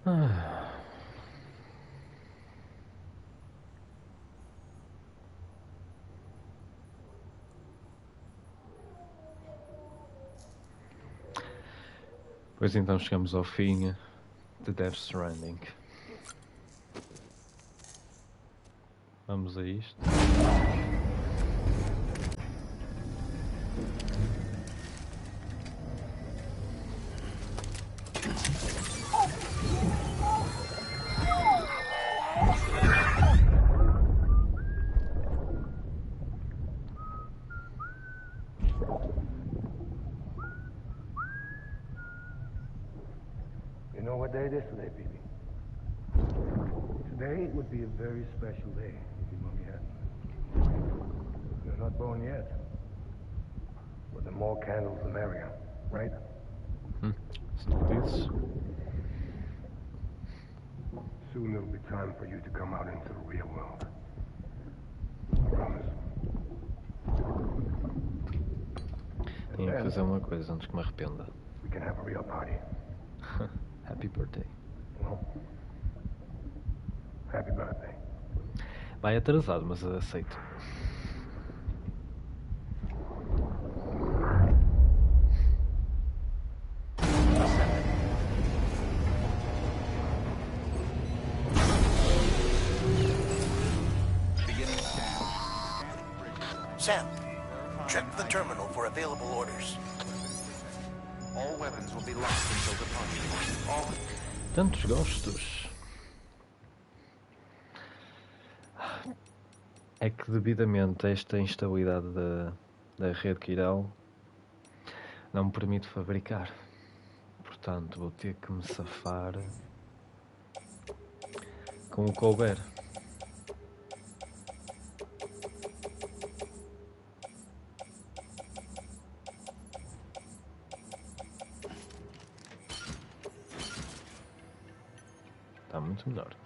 Ah. Pois então chegamos ao fim de Death Stranding. Vamos a isto. You know what day it is today, Phoebe? Today would be a very special day if your mommy hadn't. You're not born yet. But the more candles, the merrier, right? This. Soon it'll be time for you to come out into the real world. I promise. Tenho que fazer uma coisa antes que me arrependa. We can have a real party. Happy birthday. Well, happy birthday. Vai atrasado, mas aceito. Sam, check the terminal for available orders. All weapons will be locked until departure. Tantos gostos. É que devidamente a esta instabilidade da rede Kiral não me permite fabricar. Portanto, vou ter que me safar com o que houver. Está muito melhor.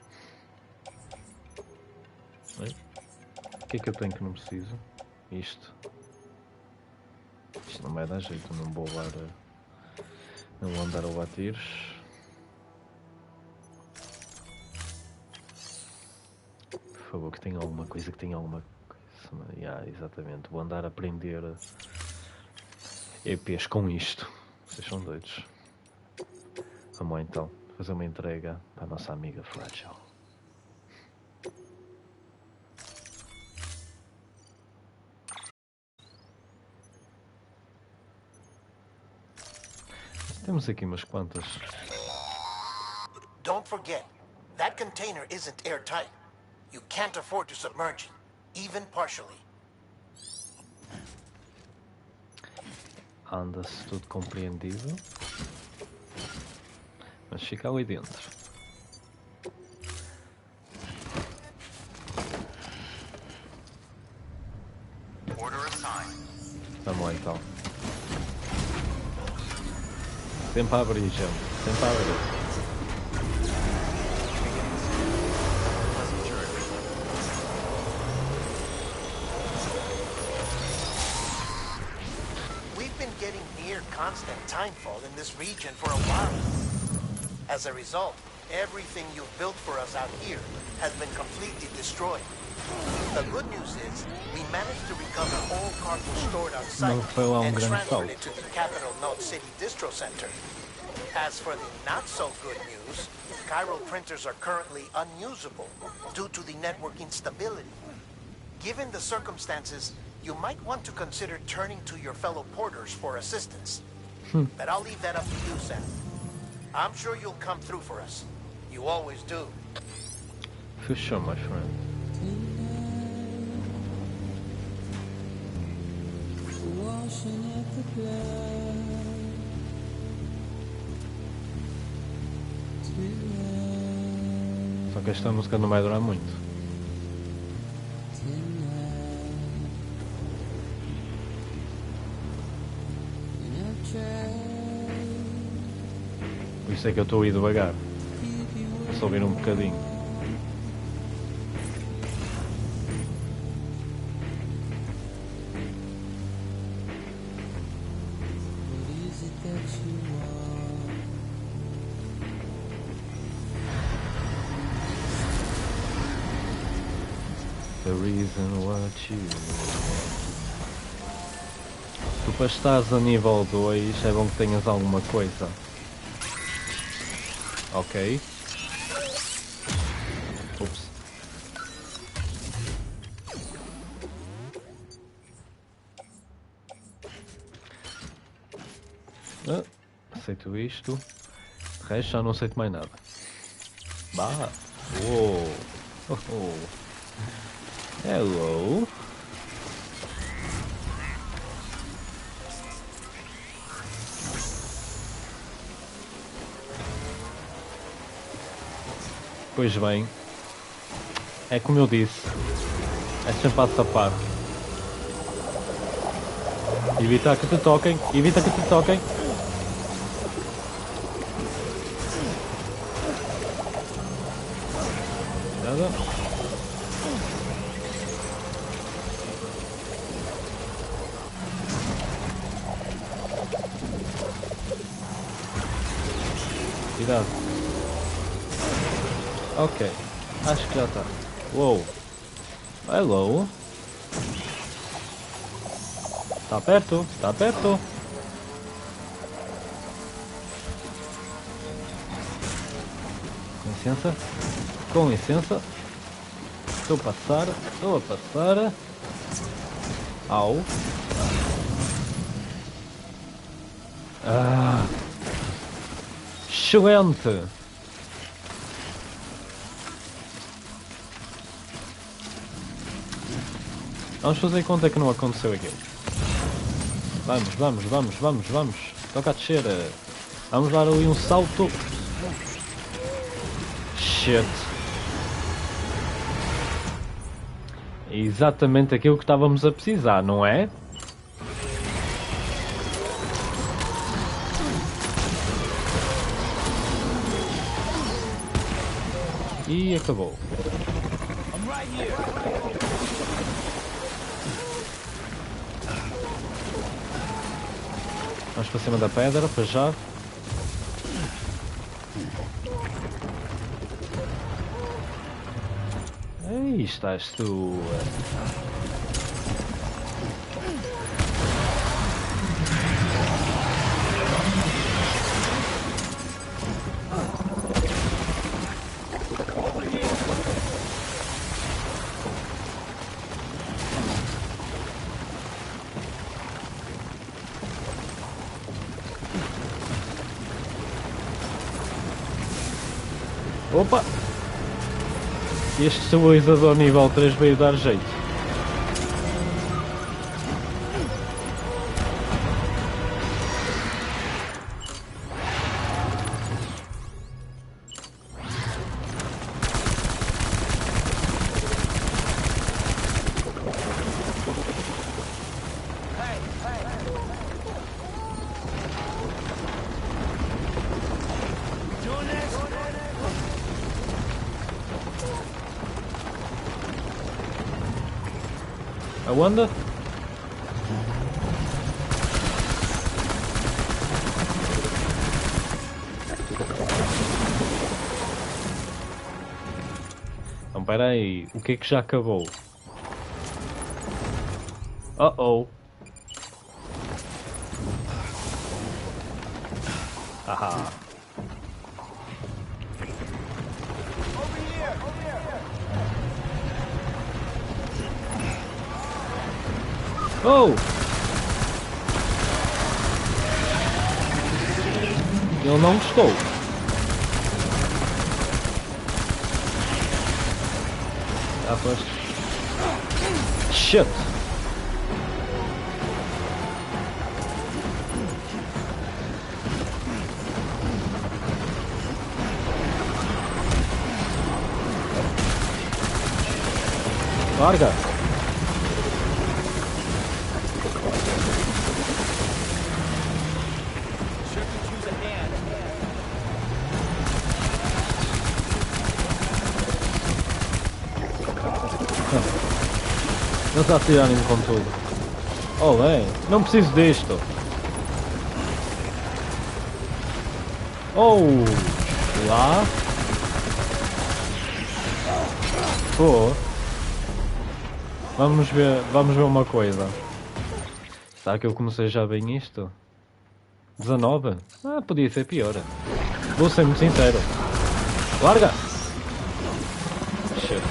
Bem, o que é que eu tenho que não preciso? Isto. Isto não vai dar jeito, não vou andar a bater. Por favor, que tenha alguma coisa, exatamente, vou andar a aprender EPs com isto. Vocês são doidos. Vamos lá então fazer uma entrega para a nossa amiga Frágil. Temos aqui umas quantas. Don't forget, that container isn't airtight. You can't afford to submerge it, even partially. Anda-se tudo compreendido. Mas fica ali dentro. Vamos lá então. Sempre a abrir, gente. Sempre a abrir. We've been getting near constant timefall in this region for a while. As a result, everything you've built for us out here has been completely destroyed. The good news is, we managed to recover all cargo stored on site and transferred it to the Capital Note City Distro Center. As for the not-so-good news, chiral printers are currently unusable due to the network instability. Given the circumstances, you might want to consider turning to your fellow porters for assistance. But I'll leave that up to you, Sam. I'm sure you'll come through for us. You always do. For sure, my friend. Só que esta música não vai durar muito. Por isso é que eu estou a ir devagar. Só ouvir um bocadinho. The reason what you... Tu para estares a nível 2 é bom que tenhas alguma coisa. Ok. Ups. Aceito isto. De resto já não aceito mais nada. Bah. Uou. Oh, oh. Hello. Pois bem, é como eu disse, é sempre a sapar. Evita que te toquem, evita que te toquem. Nada. Cuidado. Ok, acho que já está. Uou. Hello. Está perto, está perto. Com licença. Com licença. Estou a passar, estou a passar. Au. Ah. Excelente. Vamos fazer conta que não aconteceu aquilo. Vamos, vamos, vamos, vamos, vamos. Toca a descer. Vamos dar ali um salto. Shit. É exatamente aquilo que estávamos a precisar, não é? E acabou. Vamos para cima da pedra, para já. Aí estás tu. Opa! Este estabilizador nível 3 veio dar jeito. Aonde? Então, espera aí. O que é que já acabou? Oh. Haha. Oh! Ele não gostou. Ah, pois. Shit! Larga! Não está a tirar-me com tudo. Olé, não preciso disto. Oh, lá. Pô. Vamos ver uma coisa. Será que eu comecei já bem isto? 19? Ah, podia ser pior. Vou ser muito sincero. Larga! Shit.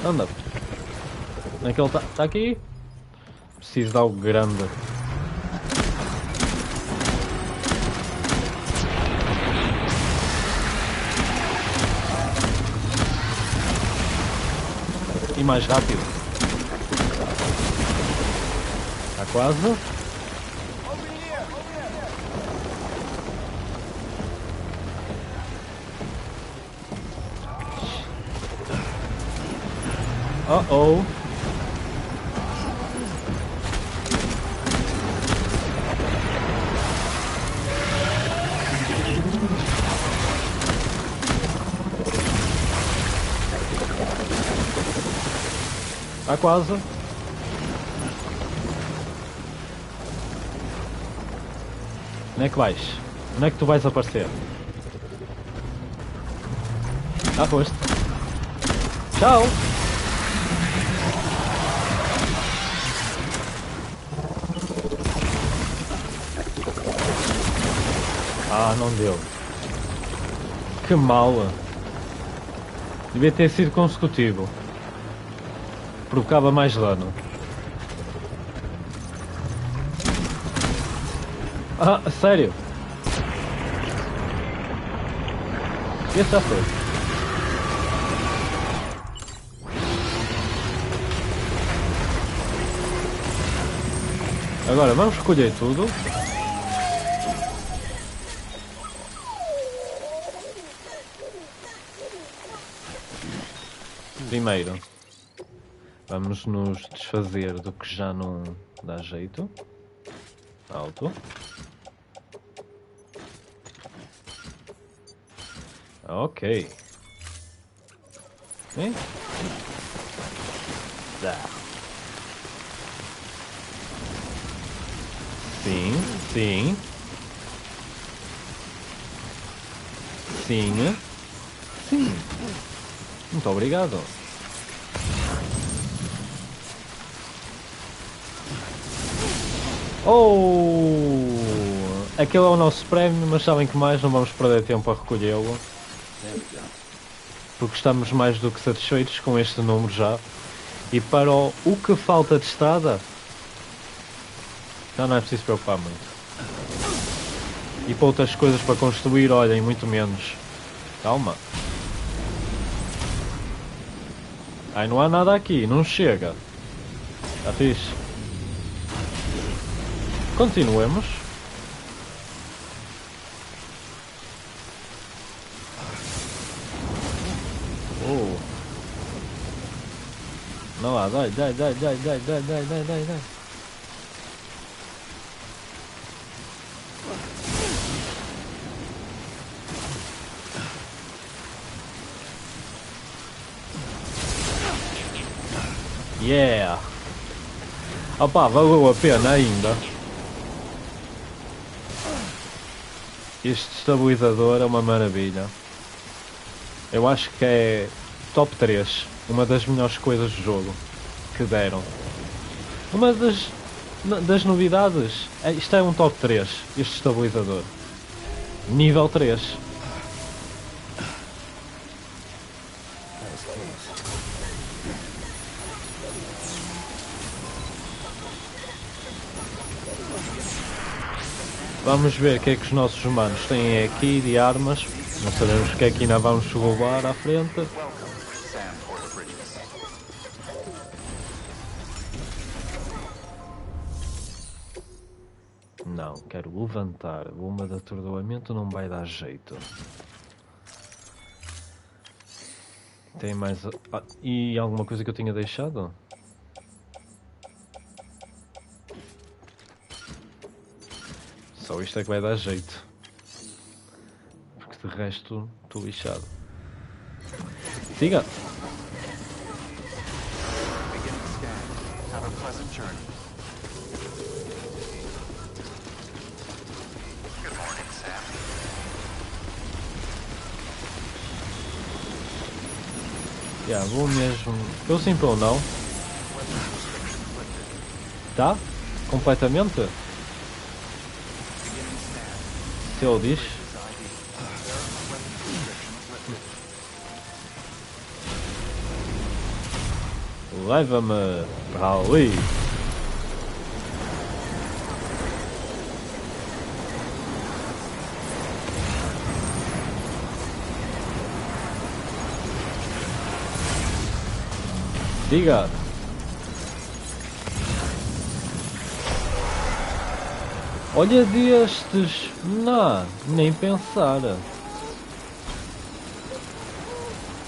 Anda. Onde é que ele está? Está aqui? Preciso de algo grande. E mais rápido. Está quase. Oh. Está quase. Onde é que vais? Onde é que tu vais aparecer? Ah, foste. Tchau! Ah, não deu. Que mal. Devia ter sido consecutivo. Provocava mais dano. Ah, sério? Esse já foi. Agora vamos recolher tudo. Primeiro, vamos nos desfazer do que já não dá jeito. Alto. Ok. Hein? Dá. Sim. Muito obrigado. Oh! Aquele é o nosso prémio, mas sabem que mais? Não vamos perder tempo a recolhê-lo. Porque estamos mais do que satisfeitos com este número já. E para o que falta de estrada, já não é preciso se preocupar muito. E para outras coisas para construir, olhem, muito menos. Calma. Ai, não há nada aqui, não chega. Está fixe. Continuemos. Oh. Não lá, dai. Yeah! Opa, valeu a pena ainda. Este estabilizador é uma maravilha. Eu acho que é top 3. Uma das melhores coisas do jogo que deram. Uma das novidades. Isto é um top 3. Este estabilizador. Nível 3. Vamos ver o que é que os nossos humanos têm aqui de armas. Não sabemos o que é que ainda vamos roubar à frente. Não, quero levantar. Bomba de atordoamento não vai dar jeito. Tem mais... e alguma coisa que eu tinha deixado? Só isto é que vai dar jeito. Porque de resto estou lixado. Siga! Vou mesmo. Eu sim ou não? Tá? Completamente? Se ele diz. Leva-me para ali. Diga. Olha destes. Não, nem pensar.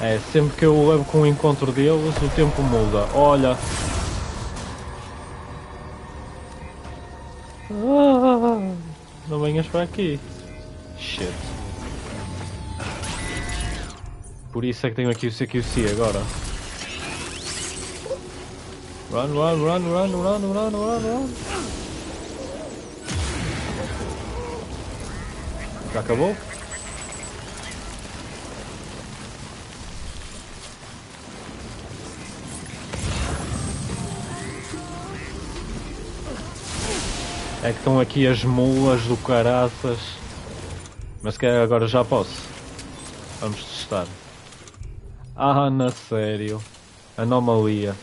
É, sempre que eu levo com o encontro deles, o tempo muda. Olha. Não venhas para aqui. Shit. Por isso é que tenho aqui o CQC agora. Run, run, run, run, run, run, run, run. Já acabou? É que estão aqui as mulas do caraças. Mas que agora já posso. Vamos testar. Ah, na sério. Anomalia.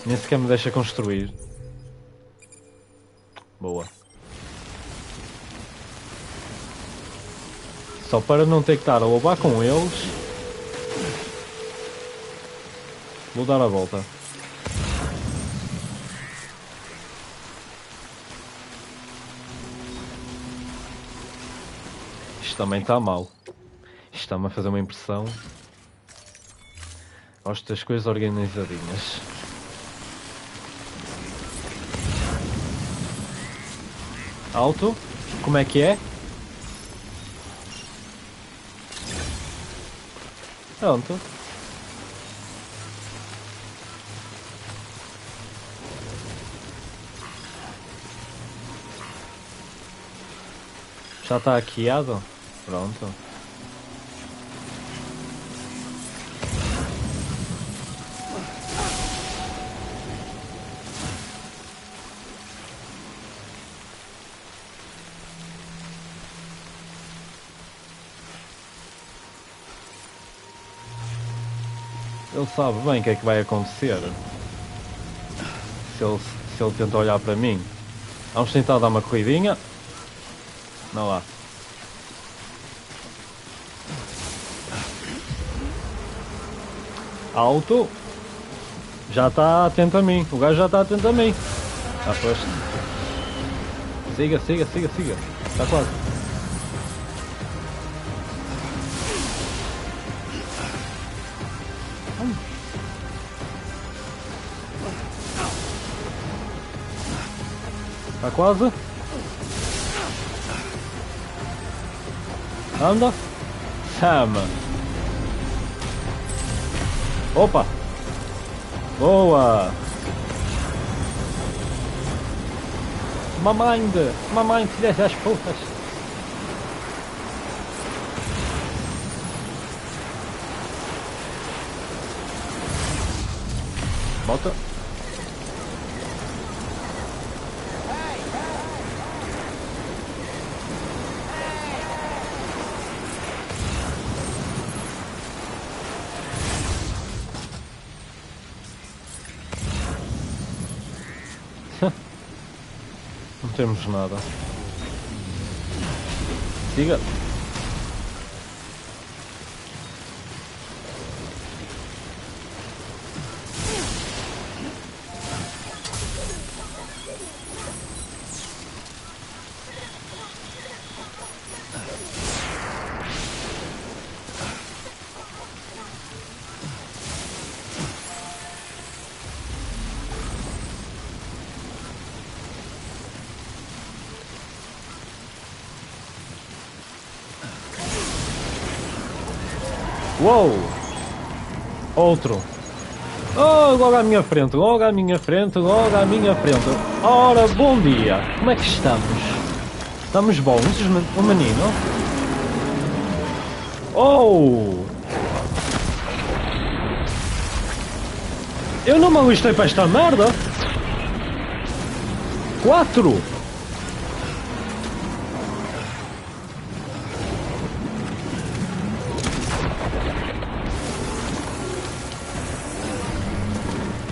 Nem sequer me deixa construir. Boa. Só para não ter que estar a louvar com eles. Vou dar a volta. Isto também está mal. Isto está-me a fazer uma impressão. Gosto das coisas organizadinhas. Alto? Como é que é? Pronto. Já está hackeado? Pronto. Ele sabe bem o que é que vai acontecer. Se ele tenta olhar para mim. Vamos tentar dar uma corridinha. Não lá. Alto. Já está atento a mim. O gajo já está atento a mim. Aposto. Siga, siga, siga, siga. Está quase. Está quase. Anda. Sam. Opa. Boa. Mamãe, filha das putas. Volta. Não temos nada. Siga. Uou! Outro! Oh, logo à minha frente, logo à minha frente, logo à minha frente. Ora, bom dia! Como é que estamos? Estamos bons, o menino? Oh! Eu não me alistei para esta merda! 4!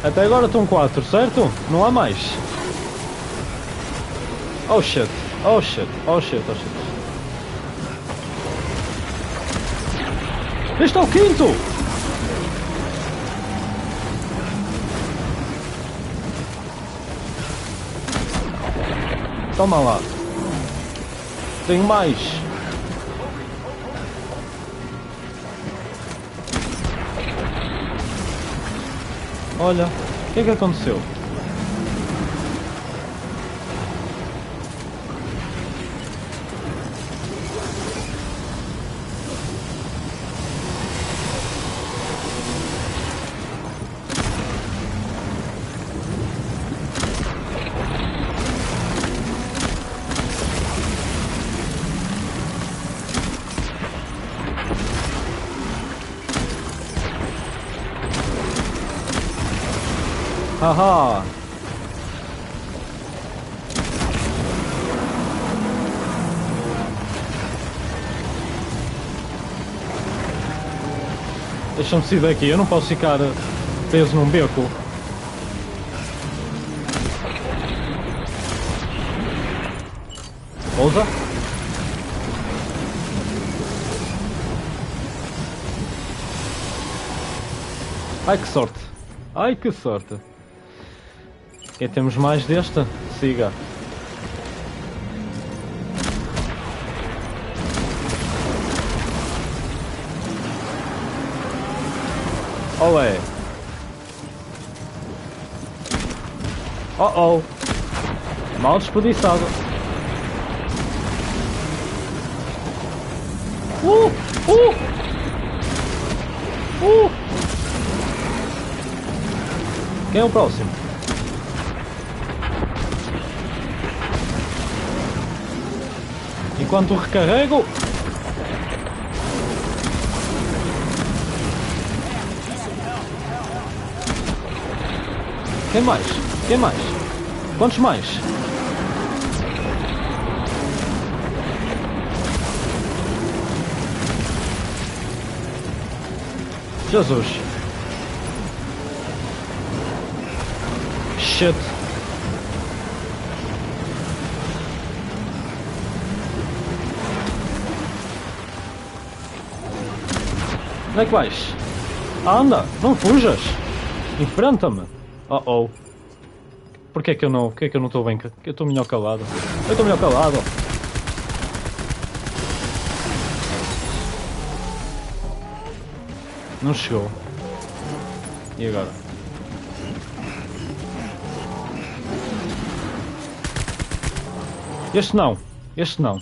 Até agora estão 4, certo? Não há mais. Oh shit, oh shit, oh shit, oh shit. Este é o quinto! Toma lá. Tenho mais. Olha, o que é que aconteceu? Haha! Deixa-me sair daqui, eu não posso ficar preso num beco. Ousa? Ai que sorte! Ai que sorte! E temos mais desta? Siga. Olé. Oh oh. Mal desperdiçado. Uh! Quem é o próximo? Enquanto recarrego. Quem mais? Quem mais? Quantos mais? Jesus. Shit. Onde é que vais? Anda, não fujas. Enfrenta-me. Oh. Porquê é que eu não estou bem? Eu estou melhor calado. Eu estou melhor calado. Não chegou. E agora? Este não. Este não.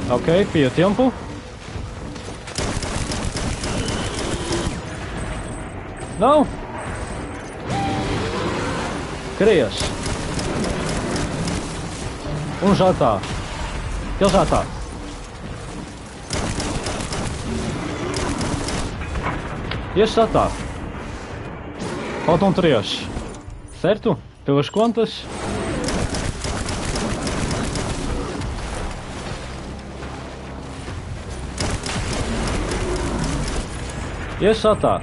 Ok, pia tempo. Não! Querias? Um já está. Ele já está. Este já está. Faltam 3. Certo? Pelas contas. Este já está.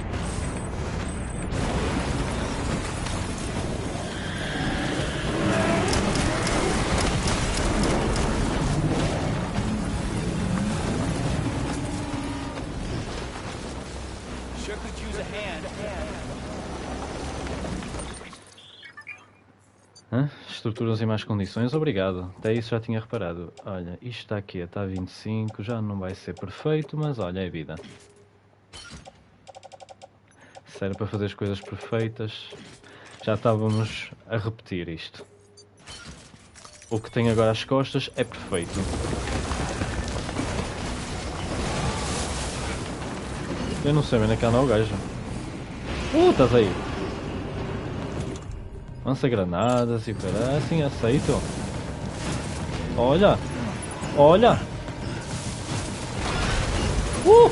Estruturas em más condições, obrigado. Até isso já tinha reparado. Olha, isto está aqui, está a 25, já não vai ser perfeito, mas olha, é vida. Se era para fazer as coisas perfeitas, já estávamos a repetir isto. O que tem agora às costas é perfeito. Eu não sei onde é que anda o gajo. Estás aí. Lança-granadas e caralho, assim aceito. Olha! Olha! Uh!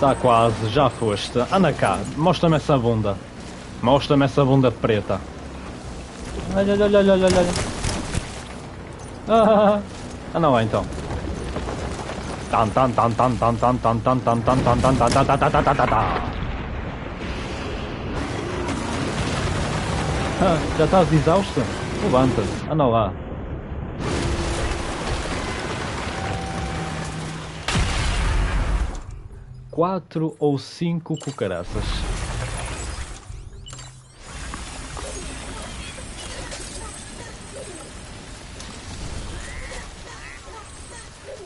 Tá quase, já foste. Anda cá, mostra-me essa bunda. Mostra-me essa bunda preta. Olha, olha, olha, olha, olha. Anda lá então. Tan tan tan tan tan tan tan tan tan tan tan tan tan tan tan tan tan tan. Já estás exausto? Levanta-te, anda lá. 4 ou 5 cucaraças.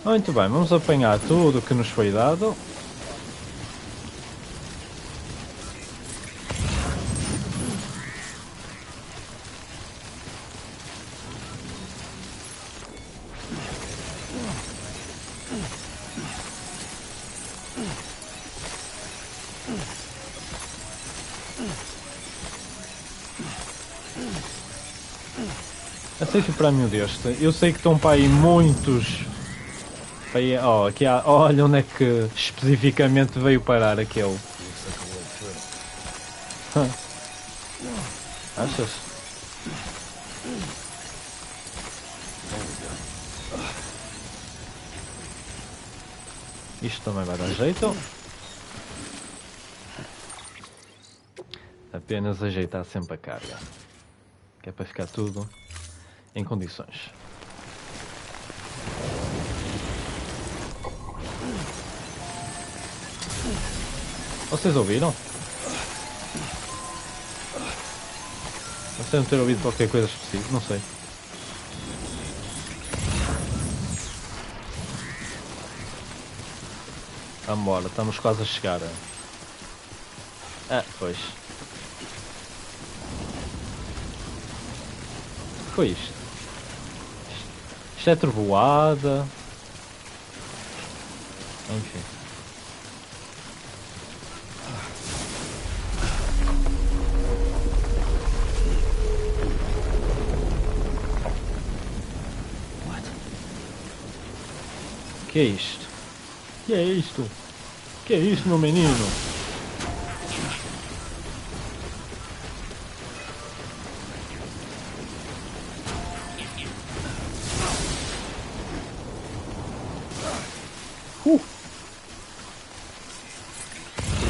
Muito bem, vamos apanhar tudo o que nos foi dado. Aceito para mim deste. Eu sei que estão para aí muitos. Para aí, oh, aqui há. Olha onde é que especificamente veio parar aquele. Achas? Isto também vai dar jeito. Apenas ajeitar sempre a carga. Que é para ficar tudo em condições. Vocês ouviram? Vocês não ter ouvido qualquer coisa específica? Não sei. Vamos embora, estamos quase a chegar. Ah, pois. O que foi isto? Isto é trovoada. Enfim. Que é isto? Que é isto? Que é isto, meu menino?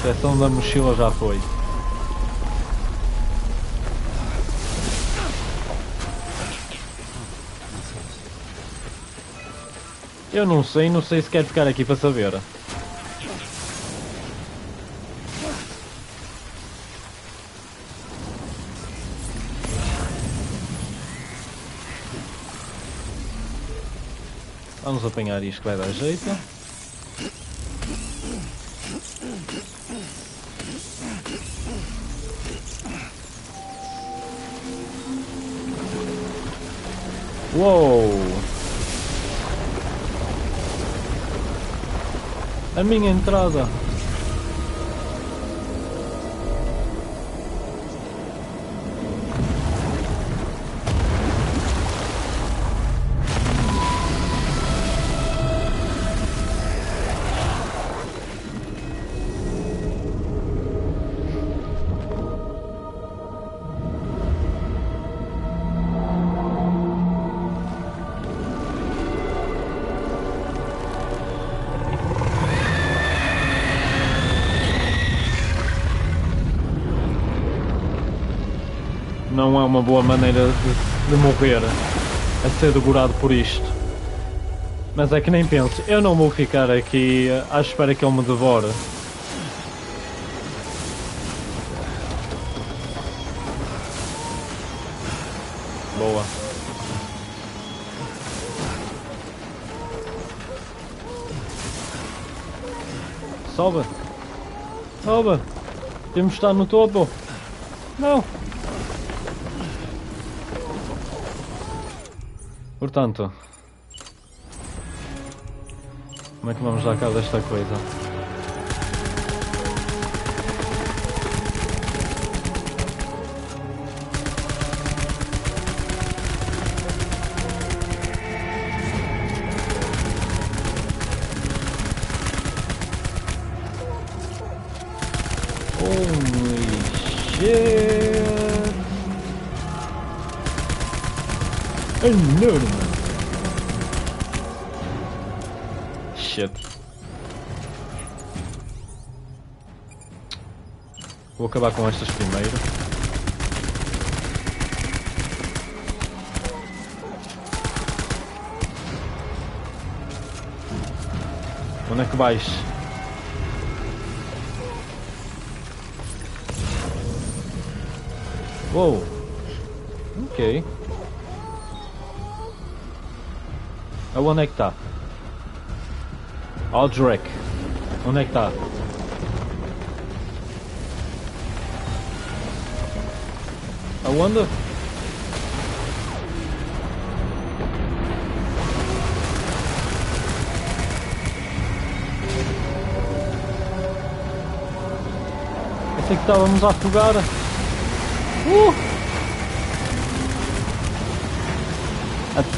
Proteção da mochila já foi. Eu não sei se quero ficar aqui para saber. Vamos apanhar isto que vai dar jeito. Uou! A minha entrada. Não é uma boa maneira de morrer, a ser devorado por isto. Mas é que nem penso, eu não vou ficar aqui à espera que ele me devore. Boa. Sobe. Sobe. Temos de estar no topo. Não. Portanto, Como é que vamos dar cabo desta coisa? Enorme. Shit. Vou acabar com estas primeiro. Onde é que vais? Uou. Ok. Onde é que está? Aldrich. Onde é que está? Aonde? Pensei que estávamos a afogar.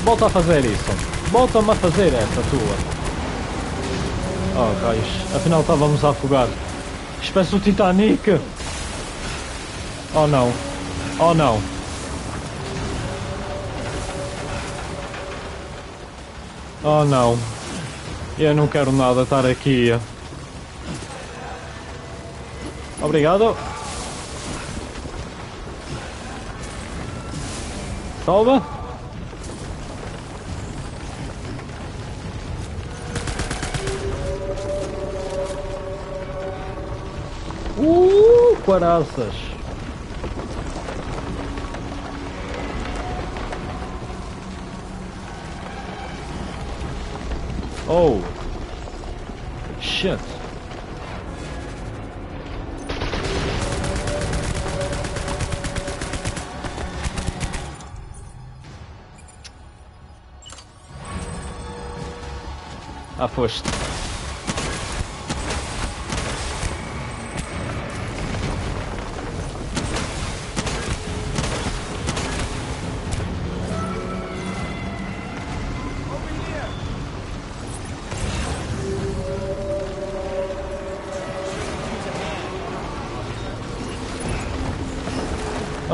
Volta a fazer isso. Volta-me a fazer essa tua. Oh, raios. Afinal estávamos a afogar. Espécie do Titanic. Oh não. Oh não. Oh não. Eu não quero nada estar aqui. Obrigado. Salva. Caraças. Oh. Shit. Ah, foste.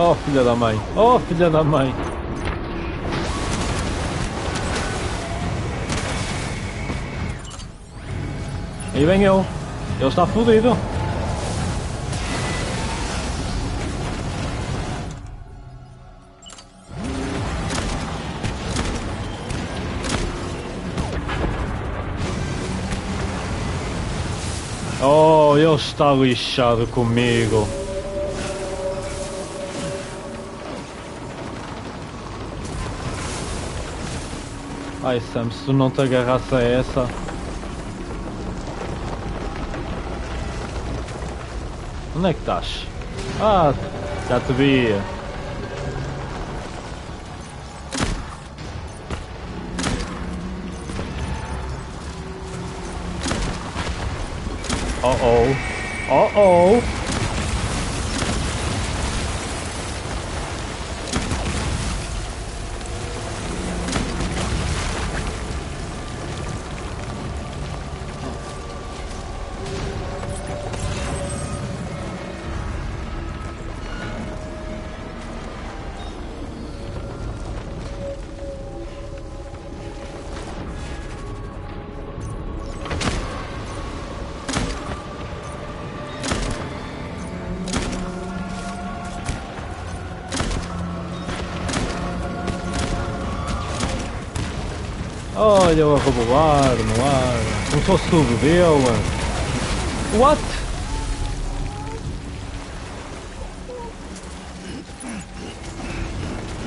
Oh, filha da mãe. Oh, filha da mãe. Aí vem eu. Ele está fodido. Oh, ele está lixado comigo. Ai Sam, se tu não te agarrasse a essa... Onde é que estás? Ah, já te vi. Oh oh. Oh oh. Olha, eu a rebolar no ar, como se fosse tudo dele. What?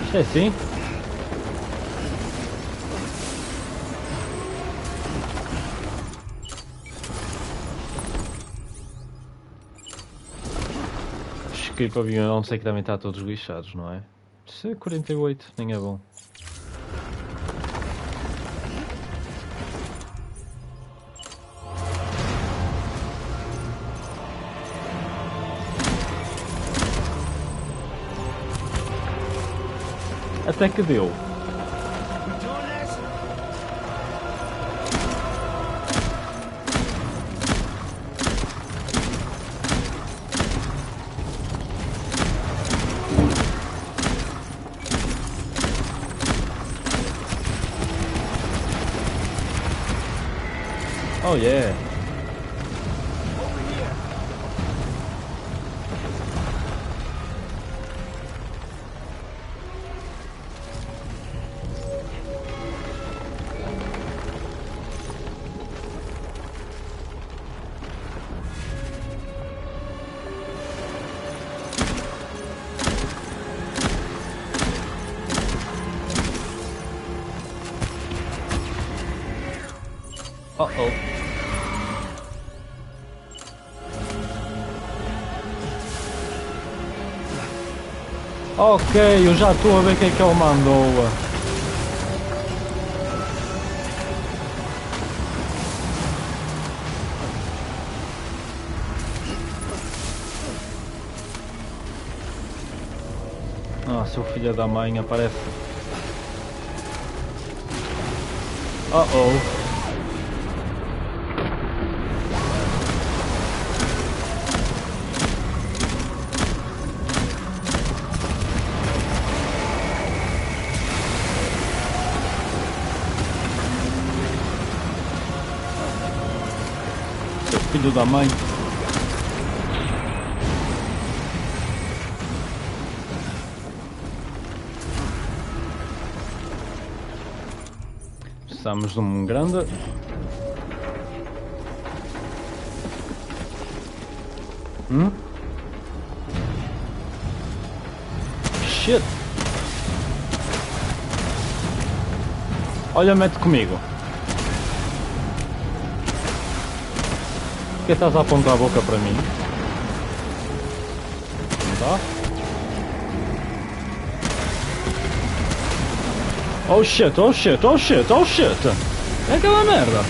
Isto é assim? Escape avião, não sei que também está todos lixados, não é? Isso é 48, nem é bom. Até que deu. Oh yeah. Uh-oh. Ok, eu já estou a ver o que é que ele mandou. Ah, seu filho da mãe aparece. Uh-oh. Filho da mãe. Precisamos de um grande. Shit. Olha, mete comigo. Por que estás a apontar a boca para mim? Não tá? Oh shit, oh shit, oh shit, oh shit! É aquela merda!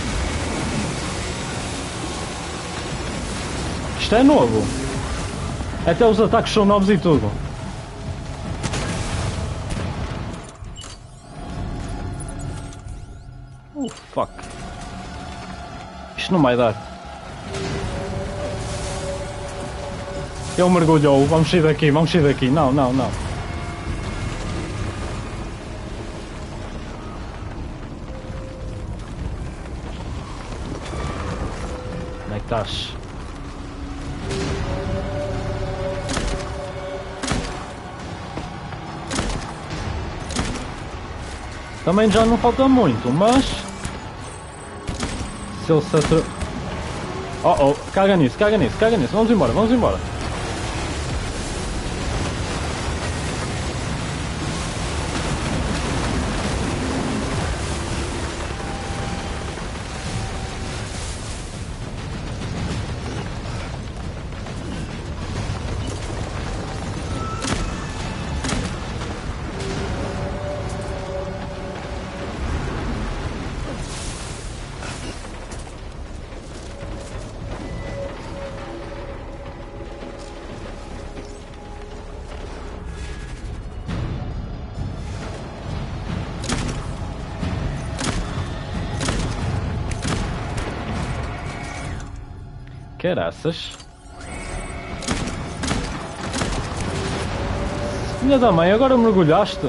Isto é novo! Até os ataques são novos e tudo! Oh fuck! Isto não vai dar! Ele mergulhou, vamos sair daqui, vamos sair daqui, não, não, não. Onde é que estás? Também já não falta muito, mas... Se ele se atre... Oh, caga nisso, caga nisso, caga nisso, vamos embora, vamos embora. Caraças. Filha da mãe, agora mergulhaste?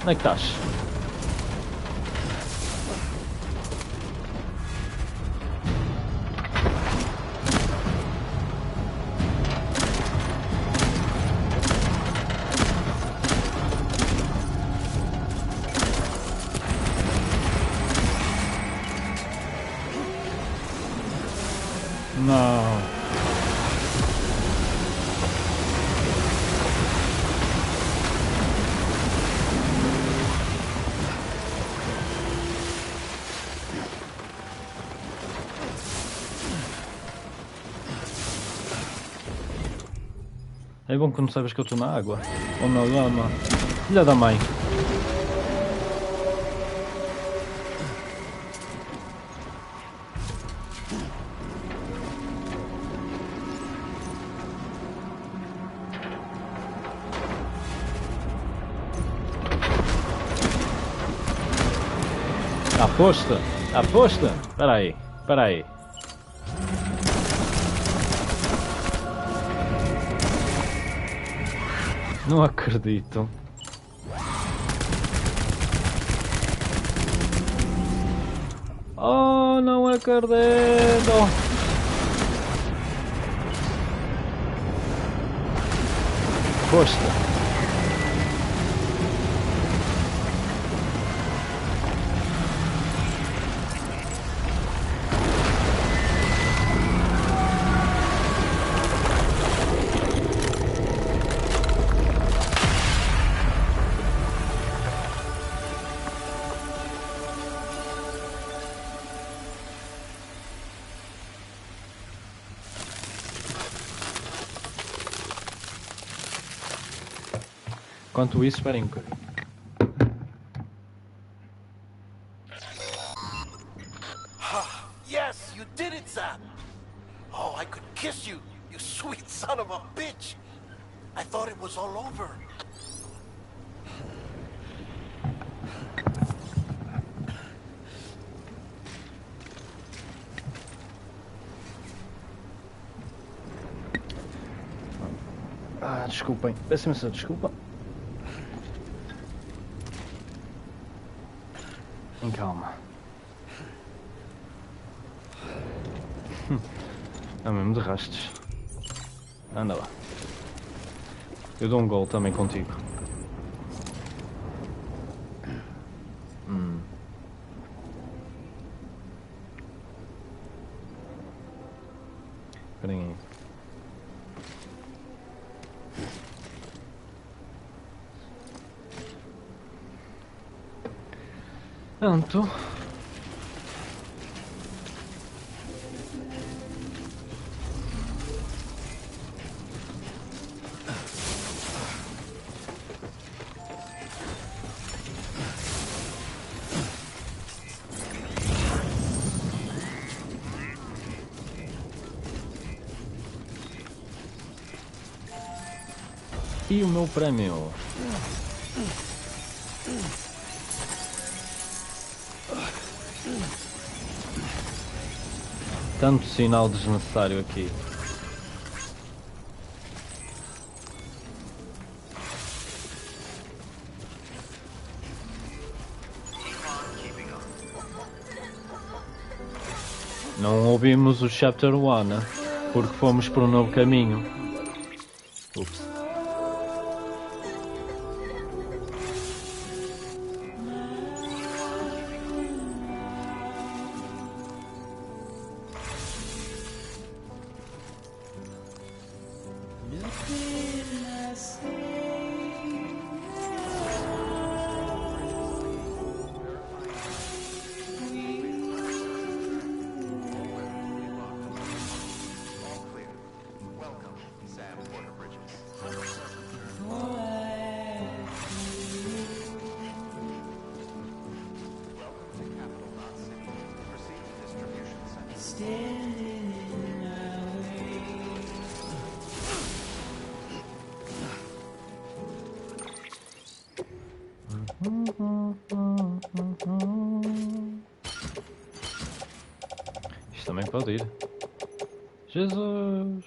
Onde é que estás? Não. É bom que não sabes que eu estou na água. Ou na lama. Filha da mãe. Aposta! Aposta! Espera aí, espera aí. Não acredito. Oh, não acredito! Aposta! Enquanto isso, esperem um bocadinho. Yes, you did it, Zap! Oh, I could kiss you, you sweet son of a bitch! I thought it was all over. Ah, desculpem. Peço imensa desculpa. Calma. É mesmo de rastes. Anda lá. Eu dou um gol também contigo. Esperem aí. Pronto. E o meu prémio? Tanto sinal desnecessário aqui. Não ouvimos o Chapter 1, né? Porque fomos por um novo caminho. Ups. Isto também pode ir. Jesus!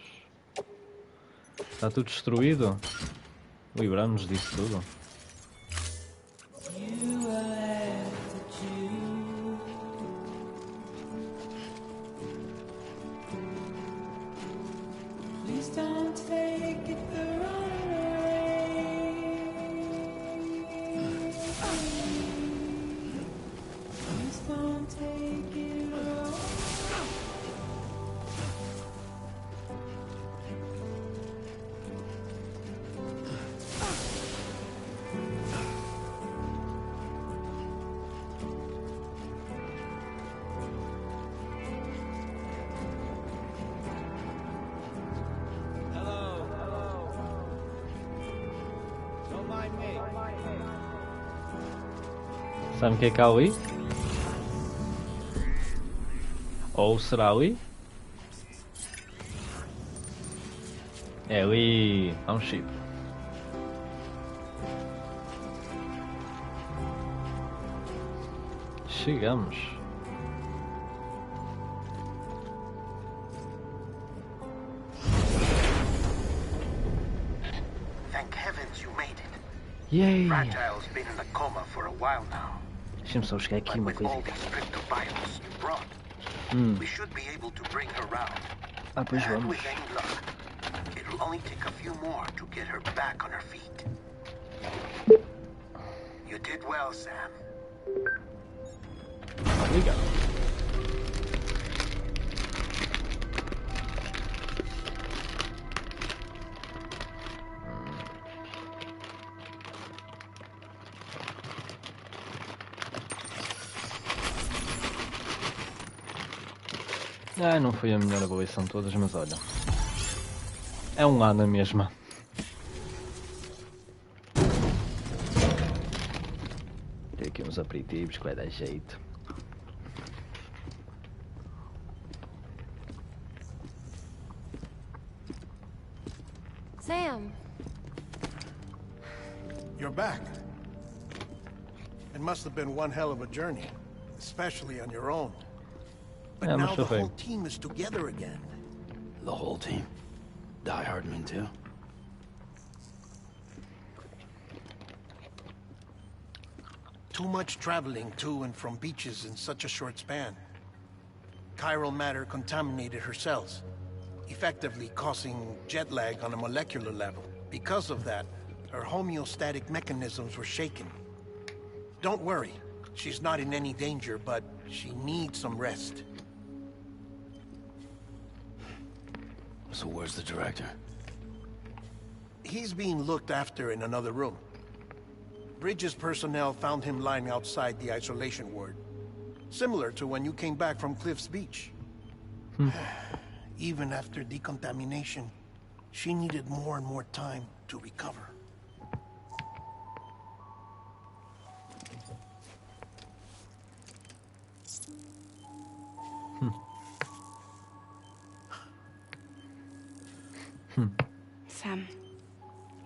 Está tudo destruído? Livramos disso tudo. Sabe o que é ali? Ou será ali? É ali. Há um chip. Chegamos. Thank heavens you made it. Yay! Fragile's been in a coma for a while now. Deixa-me só buscar aqui But uma with all coisa. these cryptobiomes you brought, we should be able to bring her round. Ah, pois And vamos. with any luck, it'll only take a few more to get her back on her feet. You did well, Sam. Obrigado. Ah, não foi a melhor avaliação de todas, mas olha. É um lá na mesma. Tem aqui uns aperitivos que vai dar jeito. Sam, You're back. It must have been one hell of a journey, especially on your own. But Yeah, now must the have been. whole team is together again. The whole team. Die Hardman too. Too much traveling to and from beaches in such a short span. Chiral matter contaminated her cells, effectively causing jet lag on a molecular level. Because of that, her homeostatic mechanisms were shaken. Don't worry, she's not in any danger, but she needs some rest. So where's the director? He's being looked after in another room. Bridges personnel found him lying outside the isolation ward. Similar to when you came back from Cliff's Beach. Even after decontamination, she needed more and more time to recover. Sam,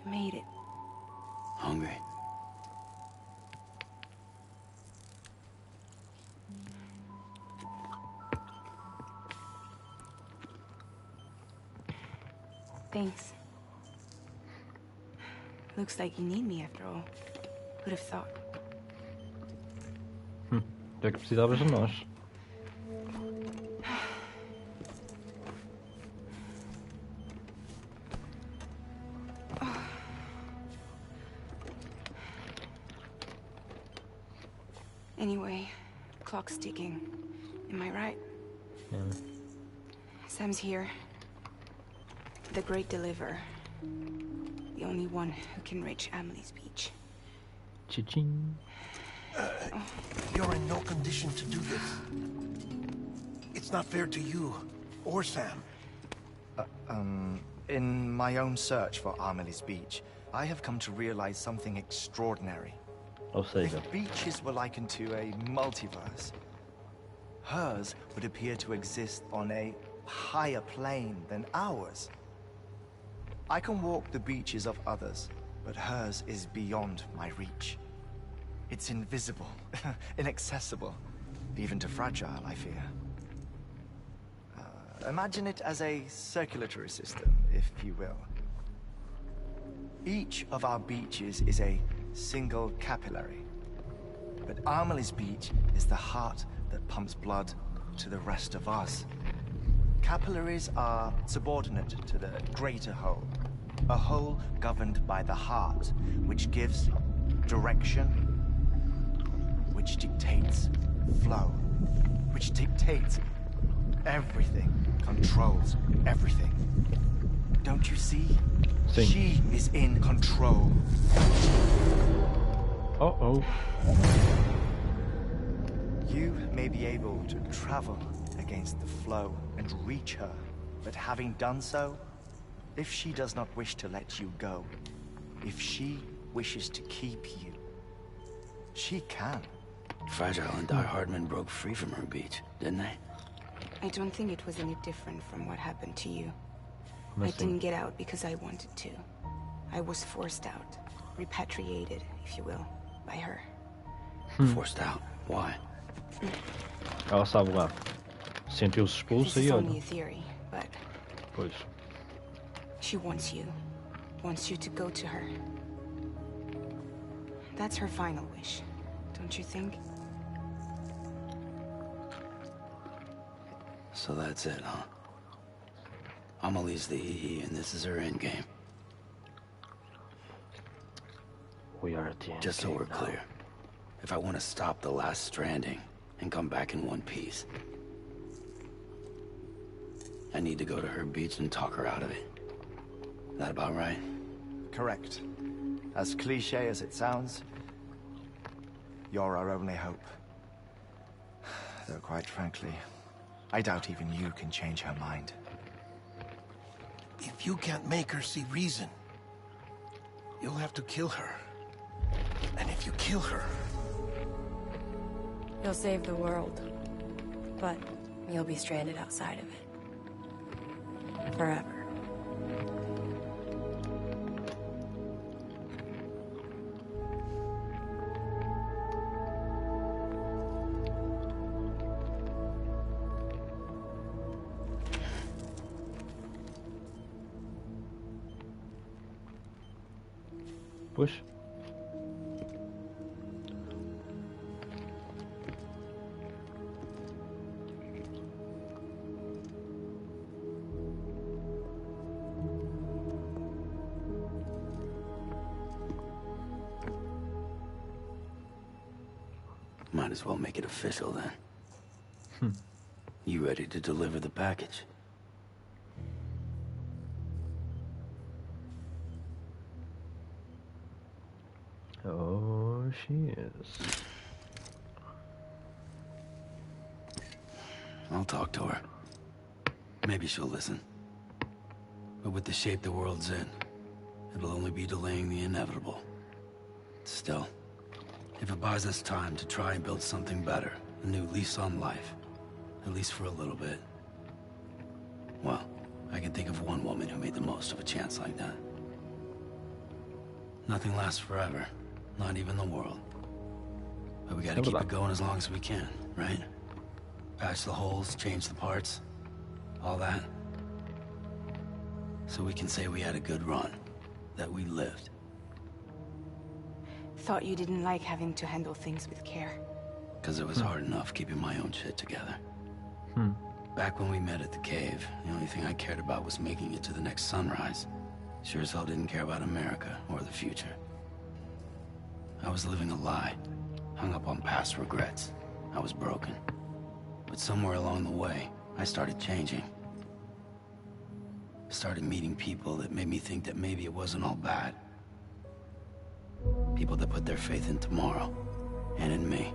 you made it. Hungry. Thanks. Looks like you need me after all. Who'd have thought? Já que precisavas de nós. Anyway, clock's ticking. Am I right? Yeah. Sam's here. The great deliverer. The only one who can reach Amelie's beach. Cha-ching. You're in no condition to do this. It's not fair to you, or Sam. In my own search for Amelie's beach, I have come to realize something extraordinary. Ou seja, If beaches were likened to a multiverse, hers would appear to exist on a higher plane than ours. I can walk the beaches of others, but hers is beyond my reach. It's invisible, inaccessible, even to Fragile, I fear. Imagine it as a circulatory system, if you will. Each of our beaches is a single capillary. But Amelie's beach is the heart that pumps blood to the rest of us. Capillaries are subordinate to the greater whole. A whole governed by the heart, which gives direction, which dictates flow, which dictates everything, controls everything. Don't you see? Sim. She is in control. oh. You may be able to travel against the flow and reach her, but having done so, if she does not wish to let you go, if she wishes to keep you, she can. Fragile and Die Hardman broke free from her beach, didn't they? I don't think it was any different from what happened to you. I Mas sim. didn't get out because I wanted to. I was forced out, repatriated, if you will, by her. Forced out. Why? Ela sabe lá. Sentiu-se expulsa This e is olha. only a theory, but Pois. she wants you. Wants you to go to her. That's her final wish, don't you think? So that's it, huh? Amelie's the EE, and this is her endgame. We are at the end. Just so we're clear, if I want to stop the last stranding and come back in one piece, I need to go to her beach and talk her out of it. That about right? Correct. As cliche as it sounds, you're our only hope. Though quite frankly, I doubt even you can change her mind. If you can't make her see reason, you'll have to kill her. And if you kill her... You'll save the world, but you'll be stranded outside of it. Forever. Pois. Might as well make it official then. You ready to deliver the package? Oh, she is. I'll talk to her. Maybe she'll listen. But with the shape the world's in, it'll only be delaying the inevitable. Still, if it buys us time to try and build something better, a new lease on life, at least for a little bit, well, I can think of one woman who made the most of a chance like that. Nothing lasts forever, not even the world. But we gotta keep it going as long as we can, right? Patch the holes, change the parts, all that. So we can say we had a good run, that we lived. Thought you didn't like having to handle things with care. Because it was hard enough keeping my own shit together. Back when we met at the cave, the only thing I cared about was making it to the next sunrise. Sure as hell didn't care about America or the future. I was living a lie, hung up on past regrets. I was broken. But somewhere along the way, I started changing. Started meeting people that made me think that maybe it wasn't all bad. People that put their faith in tomorrow, and in me.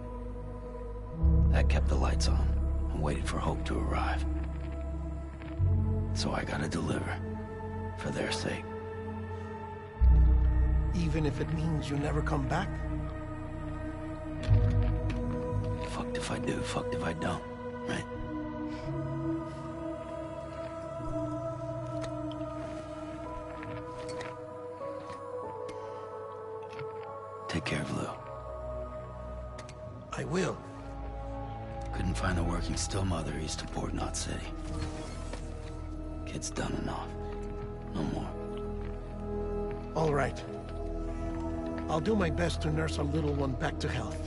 That kept the lights on, and waited for hope to arrive. So I gotta deliver, for their sake. Even if it means you never come back? Fucked if I do, fucked if I don't, right? Take care of Lou. I will. Couldn't find a working still mother east of Port Knot City. Kid's done enough. No more. All right. I'll do my best to nurse our little one back to health.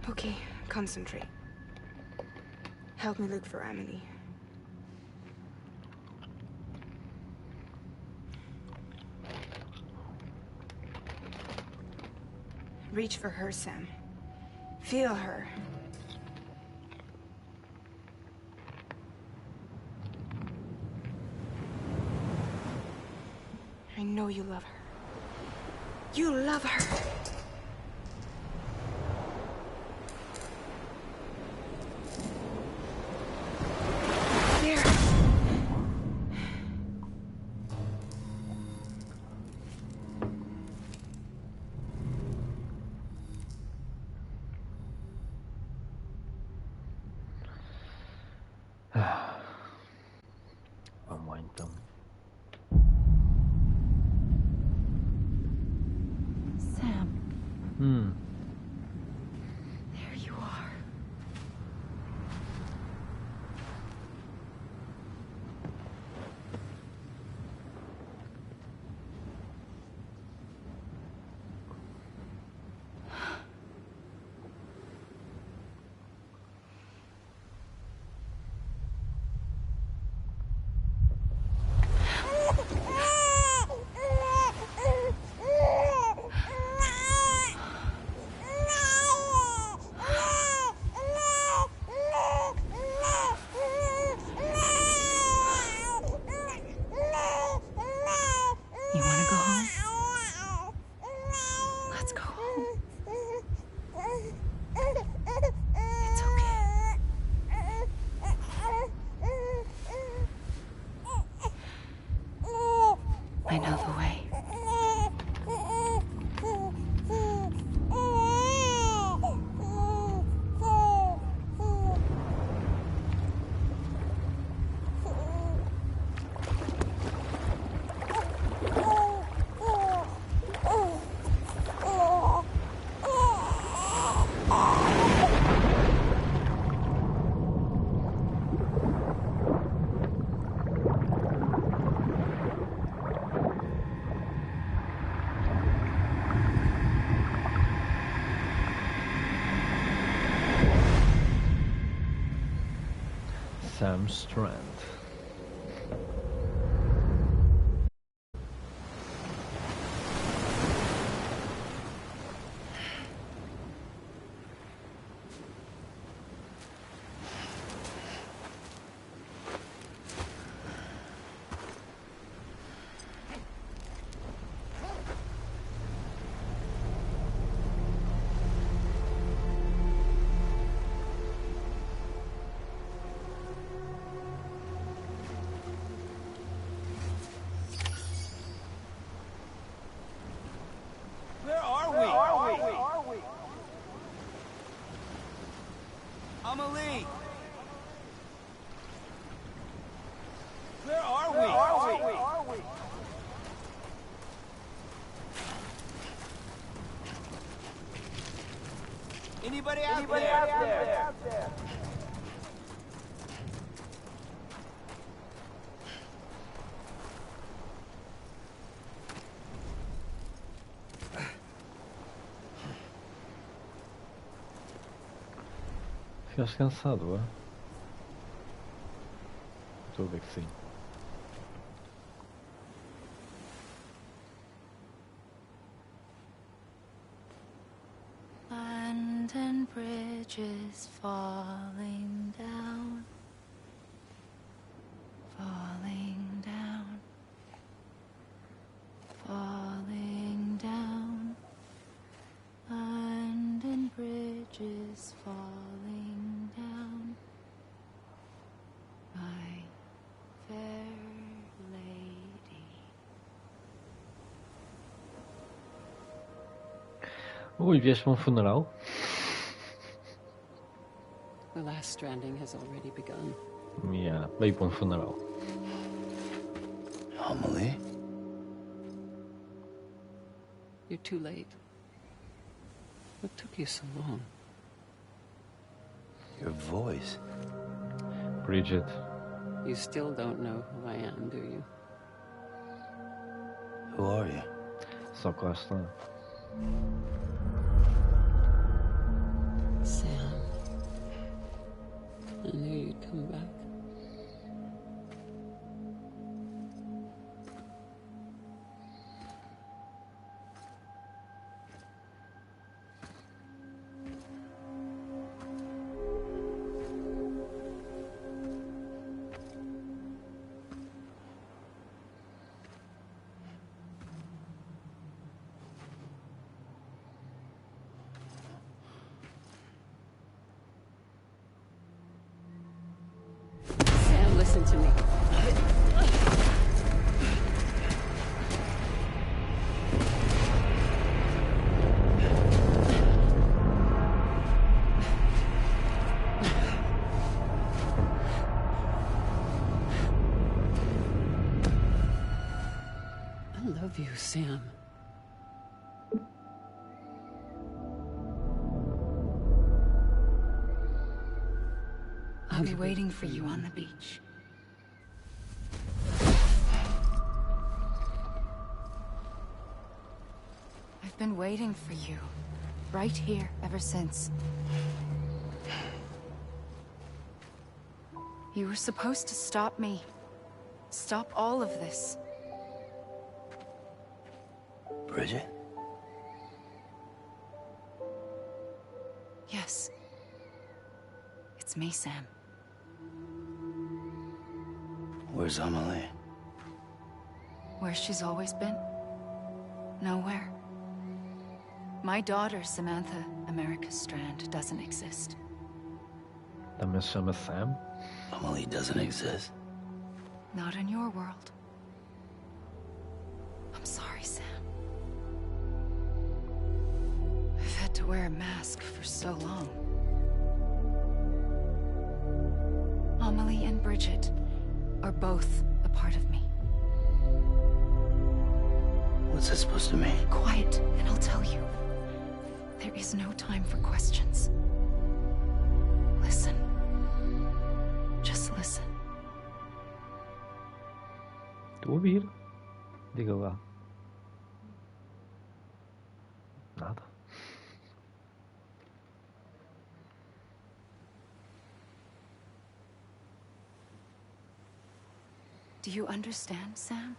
Okay, concentrate. Help me look for Emily. Reach for her, Sam. Feel her. know you love her. You love her. There. Vamos lá então. Sam, Hum. there you are. You want to go home? Let's go home. It's okay. I know the way. Sam Strand. Amelie! Where are we? Anybody out there? Ficaste cansado, é? Estou a ver que sim. London Bridge is falling down. Falling down. Falling down. London Bridge is falling down. My fair lady. Ui, vieste para um funeral? The last stranding has already begun. Yeah, veio para um funeral. Amelie? You're too late. What took you so long? Your voice. Bridget. You still don't know who I am, do you? Who are you? Só que lá está. Sam. I knew you'd come back. Listen to me. I love you, Sam. I'll be waiting for you on the beach. I've been waiting for you, right here, ever since. You were supposed to stop me. Stop all of this. Bridget? Yes. It's me, Sam. Where's Amelie? Where she's always been? Nowhere. My daughter, Samantha America Strand, doesn't exist. Também se chama Sam? Amelie doesn't exist. Not in your world. I'm sorry, Sam. I've had to wear a mask for so long. Amelie and Bridget are both a part of me. What's that supposed to mean? Quiet, and I'll tell you. There is no time for questions. Listen. Just listen. Estou a ouvir. Diga lá. Nada. Do you understand, Sam?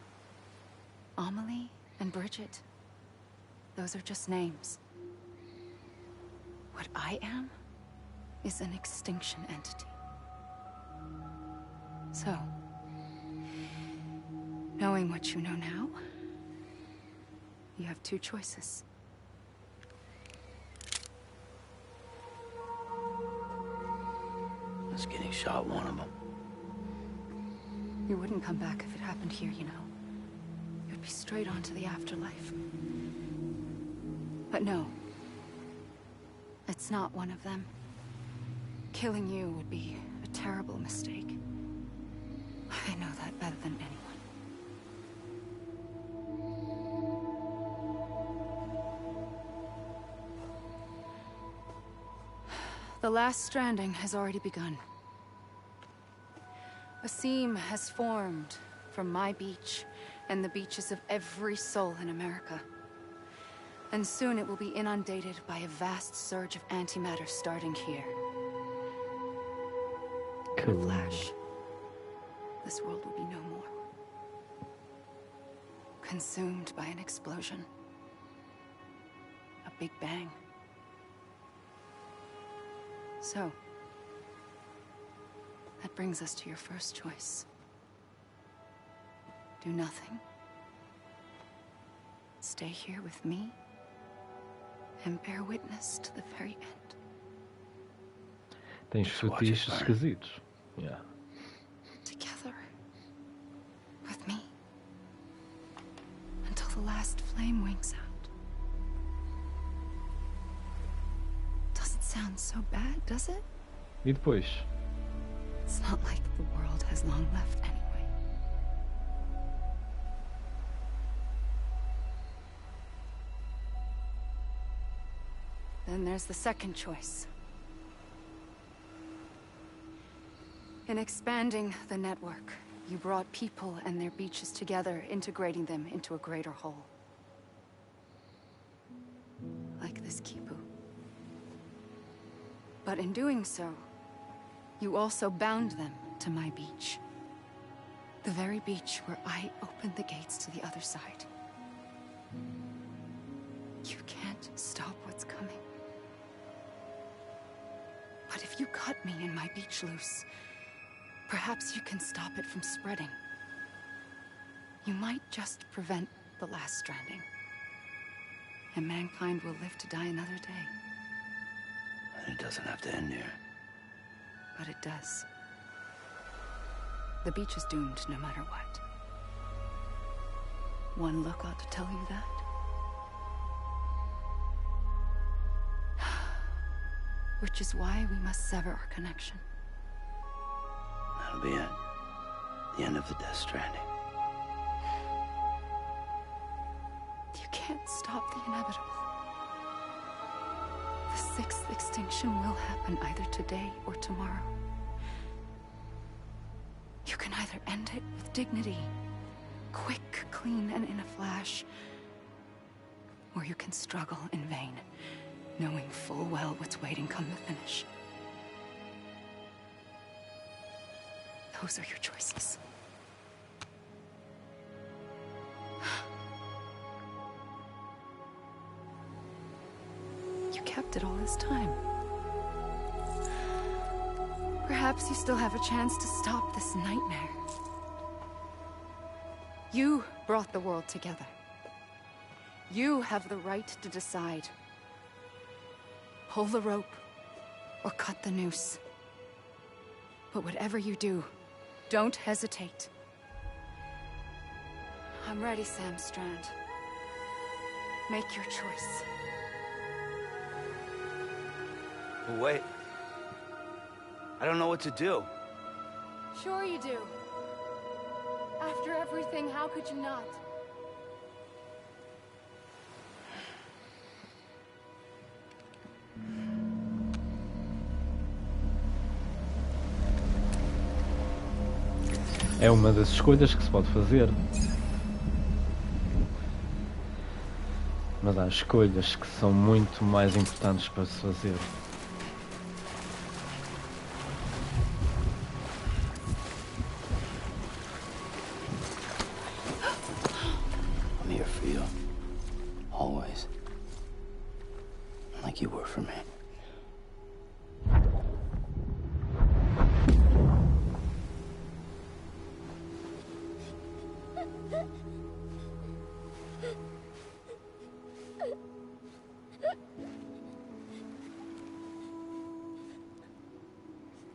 Amelie and Bridget, those are just names. What I am is an extinction entity. So, knowing what you know now, you have two choices. Is getting shot one of them? You wouldn't come back if it happened here, you know. You'd be straight on to the afterlife. But no. It's not one of them. Killing you would be a terrible mistake. I know that better than anyone. The last stranding has already begun. A seam has formed from my beach and the beaches of every soul in America. And soon it will be inundated by a vast surge of antimatter starting here. In a flash, this world will be no more. Consumed by an explosion. A big bang. So, that brings us to your first choice. Do nothing. Stay here with me and bear witness to the very end. Tens fetiches esquisitos. Yeah. Together. With me. Until the last flame winks out. Doesn't sound so bad, does it? E depois? It's not like the world has long left anyway. Then there's the second choice. In expanding the network, you brought people and their beaches together, integrating them into a greater whole. Like this Kipu. But in doing so, you also bound them to my beach. The very beach where I opened the gates to the other side. You can't stop what's coming. But if you cut me and my beach loose, perhaps you can stop it from spreading. You might just prevent the last stranding. And mankind will live to die another day. And it doesn't have to end here. But it does. The beach is doomed no matter what. One look ought to tell you that. Which is why we must sever our connection. That'll be it. The end of the Death Stranding. You can't stop the inevitable. The sixth extinction will happen either today or tomorrow. You can either end it with dignity, quick, clean, and in a flash, or you can struggle in vain, knowing full well what's waiting come the finish. Those are your choices. You kept it all this time. Perhaps you still have a chance to stop this nightmare. You brought the world together. You have the right to decide. Pull the rope or cut the noose. But whatever you do, don't hesitate. I'm ready, Sam Strand. Make your choice. But wait. I don't know what to do. Sure you do. After everything, how could you not? É uma das escolhas que se pode fazer. Mas há escolhas que são muito mais importantes para se fazer. I'm here for you. Always. Like you were for me.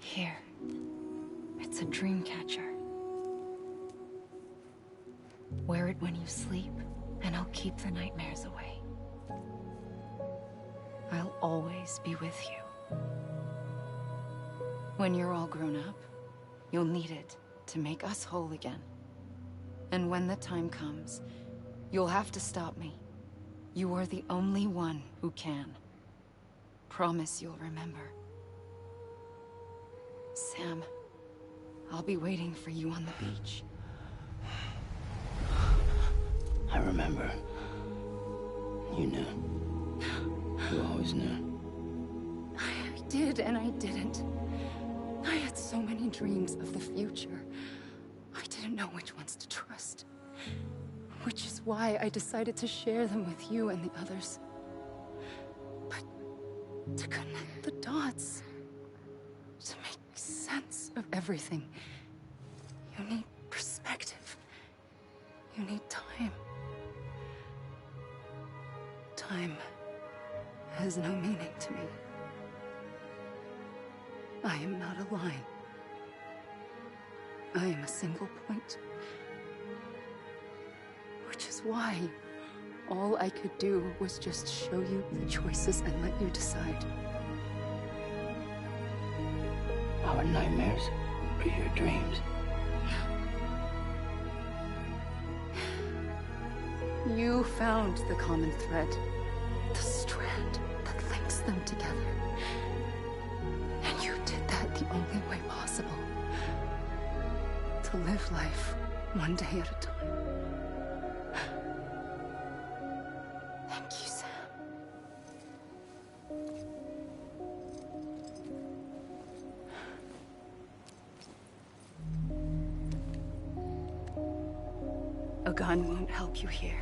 Here. It's a dream catcher. Wear it when you sleep, and I'll keep the nightmares away. I'll always be with you. When you're all grown up, you'll need it to make us whole again. And when the time comes, you'll have to stop me. You are the only one who can. Promise you'll remember. Sam, I'll be waiting for you on the beach. I remember. You knew. You always knew. I did and I didn't. I had so many dreams of the future. I didn't know which ones to trust. Which is why I decided to share them with you and the others. But to connect the dots, to make sense of everything, you need perspective. You need time. Time has no meaning to me. I am not a line. I am a single point. Which is why all I could do was just show you the choices and let you decide. Our nightmares are your dreams. You found the common thread, the strand that links them together. And you did that the only way possible. To live life one day at a time. Thank you, Sam. A gun won't help you here.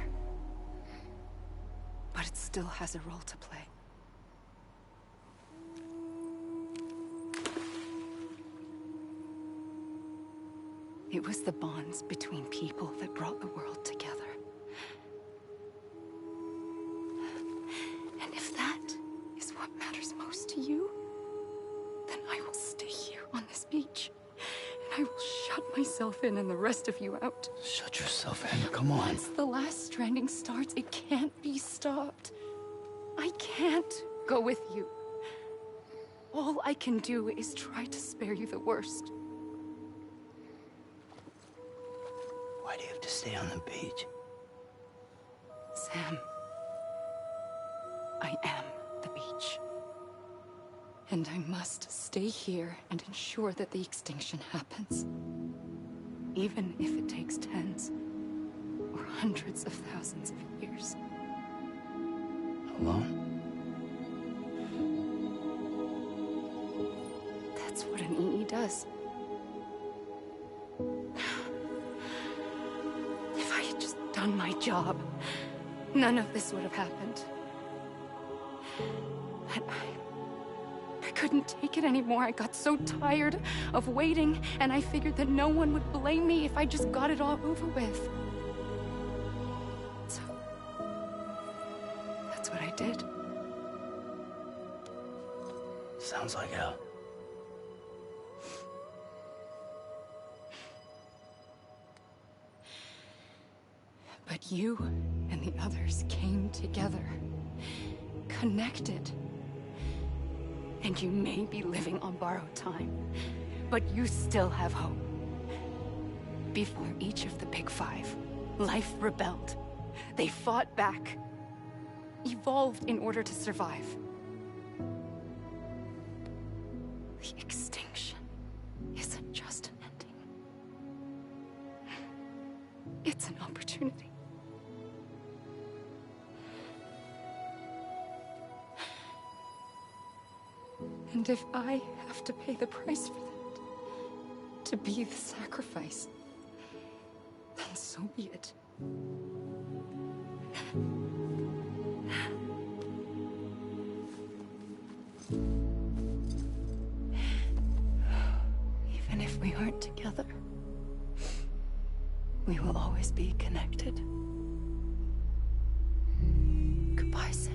But it still has a role to play. It was the bonds between people that brought the world together. And if that is what matters most to you, then I will stay here on this beach, and I will shut myself myself in and the rest of you out. Shut yourself in, come on. Once the last stranding starts, it can't be stopped. I can't go with you. All I can do is try to spare you the worst. Why do you have to stay on the beach? Sam, I am the beach. And I must stay here and ensure that the extinction happens. Even if it takes tens or hundreds of thousands of years. Alone? That's what an EE does. If I had just done my job, none of this would have happened. But I couldn't take it anymore. I got so tired of waiting, and I figured that no one would blame me if I just got it all over with. So, that's what I did. Sounds like hell. But you and the others came together, connected. And you may be living on borrowed time, but you still have hope. Before each of the Big Five, life rebelled. They fought back, evolved in order to survive. The extinction isn't just an ending. It's an opportunity. And if I have to pay the price for that, to be the sacrifice, then so be it. Even if we aren't together, we will always be connected. Goodbye, Sam.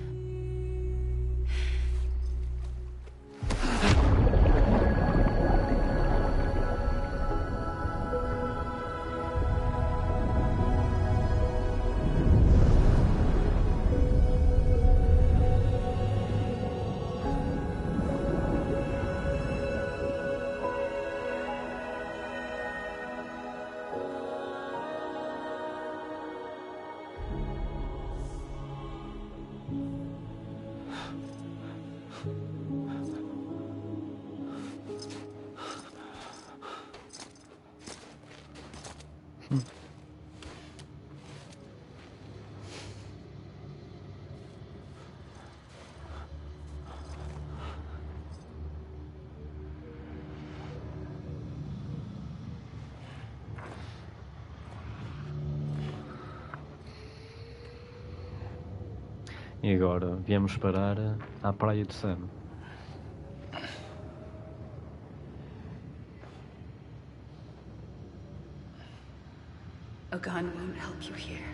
E agora viemos parar à praia de Sam. A gun won't help you here,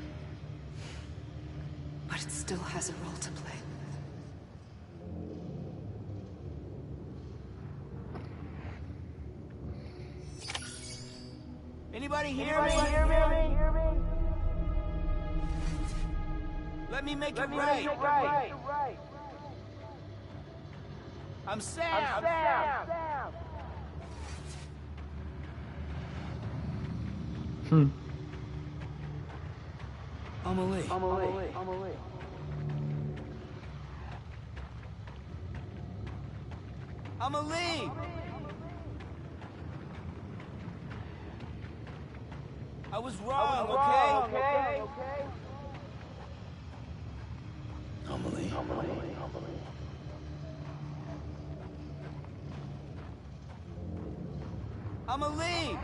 but it still has a role to play. Anybody hear me? Let me make it right. I'm Sam. Amelie. Amelie! I was wrong, okay? Amelie. Amelie!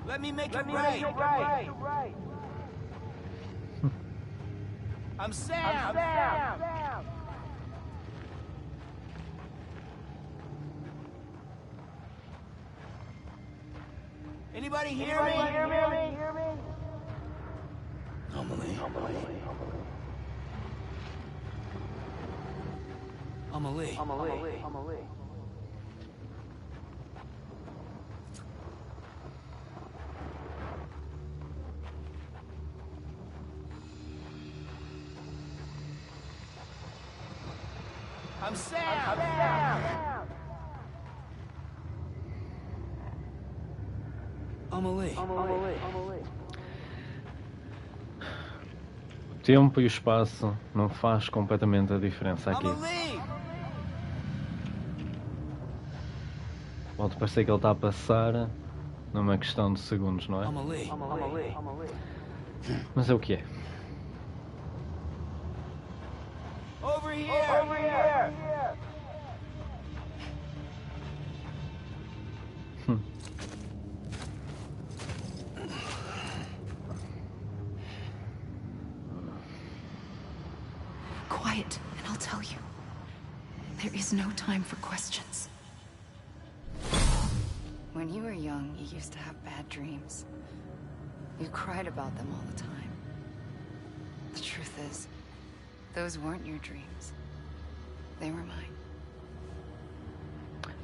Let me make it right. I'm Sam. Anybody hear me? Amelie. Amelie. I'm Sam! Amelie. O tempo e o espaço não faz completamente a diferença aqui. Amelie! Pode parecer que ele está a passar numa questão de segundos, não é? Amelie. Mas é o que é. Over here! Quiet, and I'll tell you. There is no time for questions. When you were young, you used to have bad dreams. You cried about them all the time. The truth is, those weren't your dreams. They were mine.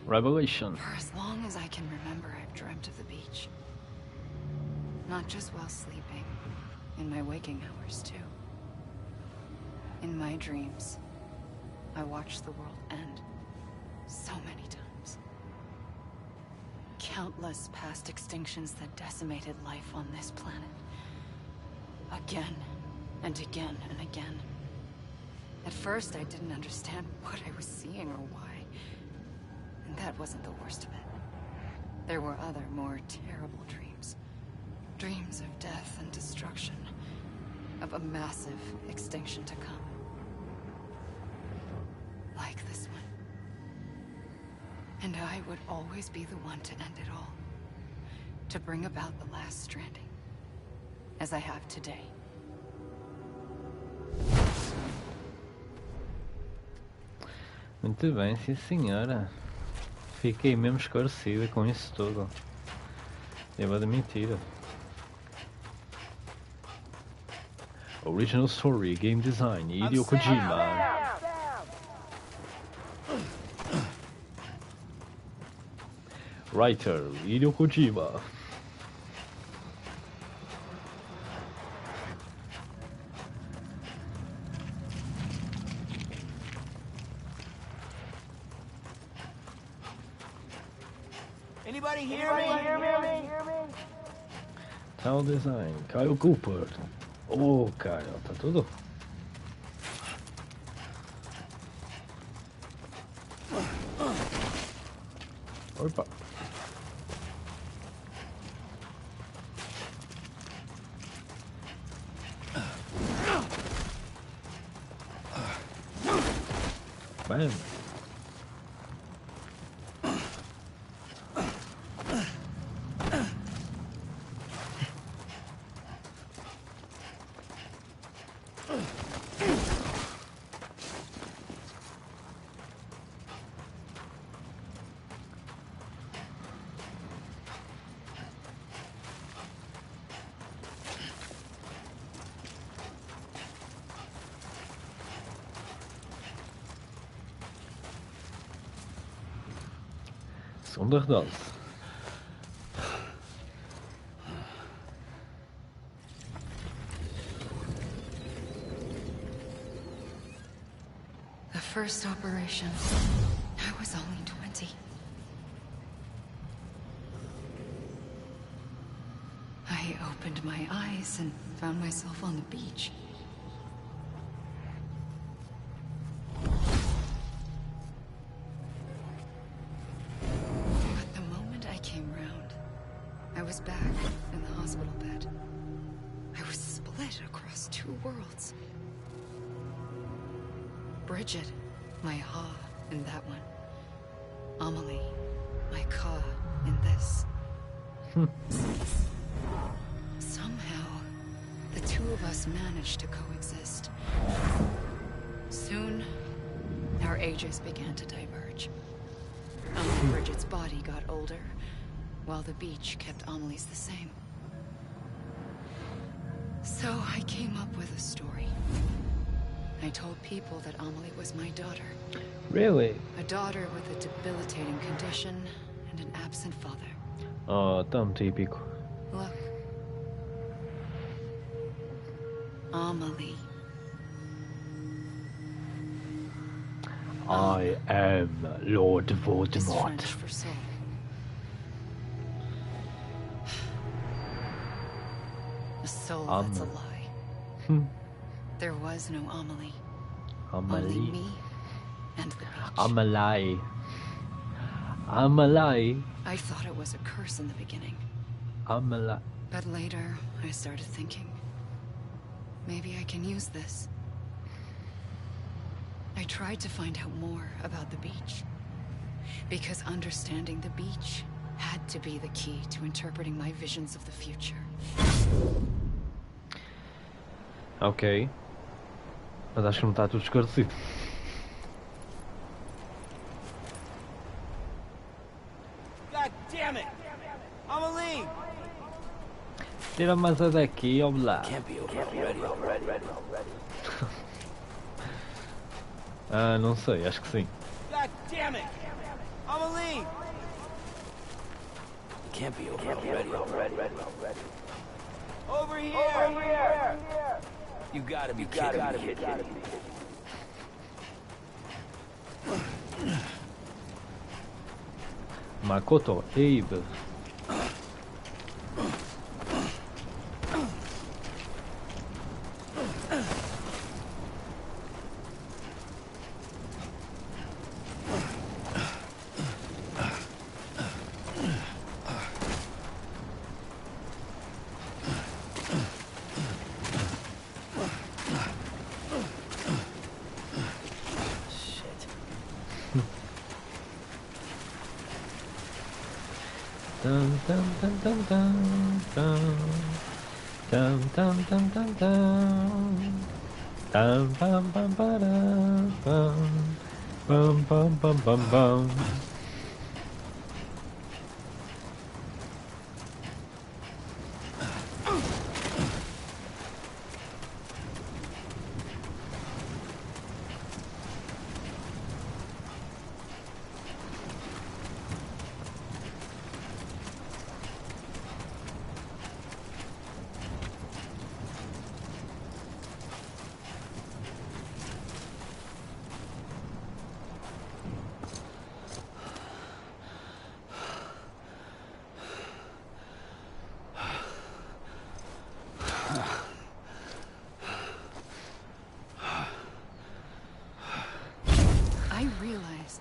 Revelation. For as long as I can remember, I've dreamt of the beach. Not just while sleeping, in my waking hours too. In my dreams, I watched the world end so many times. Countless past extinctions that decimated life on this planet. Again, and again, and again. At first, I didn't understand what I was seeing or why. And that wasn't the worst of it. There were other, more terrible dreams. Dreams of death and destruction. Of a massive extinction to come. Like this one. And I would always be the one to end it all. To bring about the last stranding. As I have today. Muito bem, sim senhora. Fiquei mesmo esclarecida com isso tudo. Devo admitir. Original story, game design, Hideo Kojima. Writer, Hideo Kojima. Anybody hear me? Tal design, Kyle Cooper. Oh, Kyle, tá tudo? Opa. Bam. Segunda dose. The first operation, I was only 20. I opened my eyes and found myself on the beach. But the moment I came round, I was back in the hospital bed. I was split across two worlds. Bridget, my Ha in that one. Amelie, my Ka in this. Somehow, the two of us managed to coexist. Soon, our ages began to diverge. Bridget's body got older, while the beach kept Amelie's the same. So I came up with a story. I told people that Amelie was my daughter. Really? A daughter with a debilitating condition and an absent father. Oh, tão típico. Look. Amelie. I am Lord Is Voldemort. French for soul. A soul that's a lie. There was no Amelie. Only Amelie. me and the beach. Amelie. Amelie. I thought it was a curse in the beginning. Amelie. But later, I started thinking, maybe I can use this. I tried to find out more about the beach. Because understanding the beach had to be the key to interpreting my visions of the future. Ok. Mas acho que não está tudo esclarecido. God damn it! Amelie! Tira mais a daqui, ó lá. Ah, não sei, acho que sim. God damn it! Amelie! Over here! You gotta be kidding me. Makoto, Abe. Dum dum dum dum dum dum dum dum dum dum dum bum bum bum bum bum bum bum.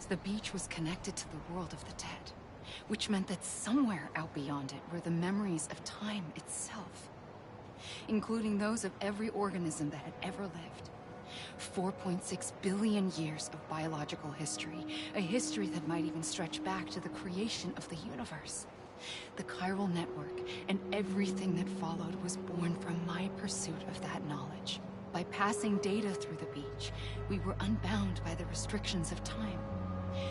The beach was connected to the world of the dead, which meant that somewhere out beyond it were the memories of time itself, including those of every organism that had ever lived. 4.6 billion years of biological history, a history that might even stretch back to the creation of the universe. The chiral network and everything that followed was born from my pursuit of that knowledge. By passing data through the beach, we were unbound by the restrictions of time.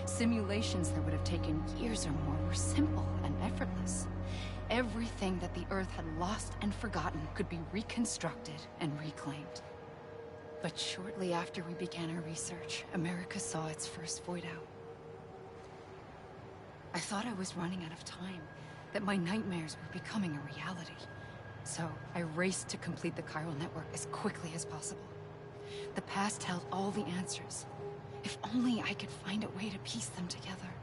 Simulations that would have taken years or more were simple and effortless. Everything that the Earth had lost and forgotten could be reconstructed and reclaimed. But shortly after we began our research, America saw its first void out. I thought I was running out of time, that my nightmares were becoming a reality. So I raced to complete the chiral network as quickly as possible. The past held all the answers. If only I could find a way to piece them together.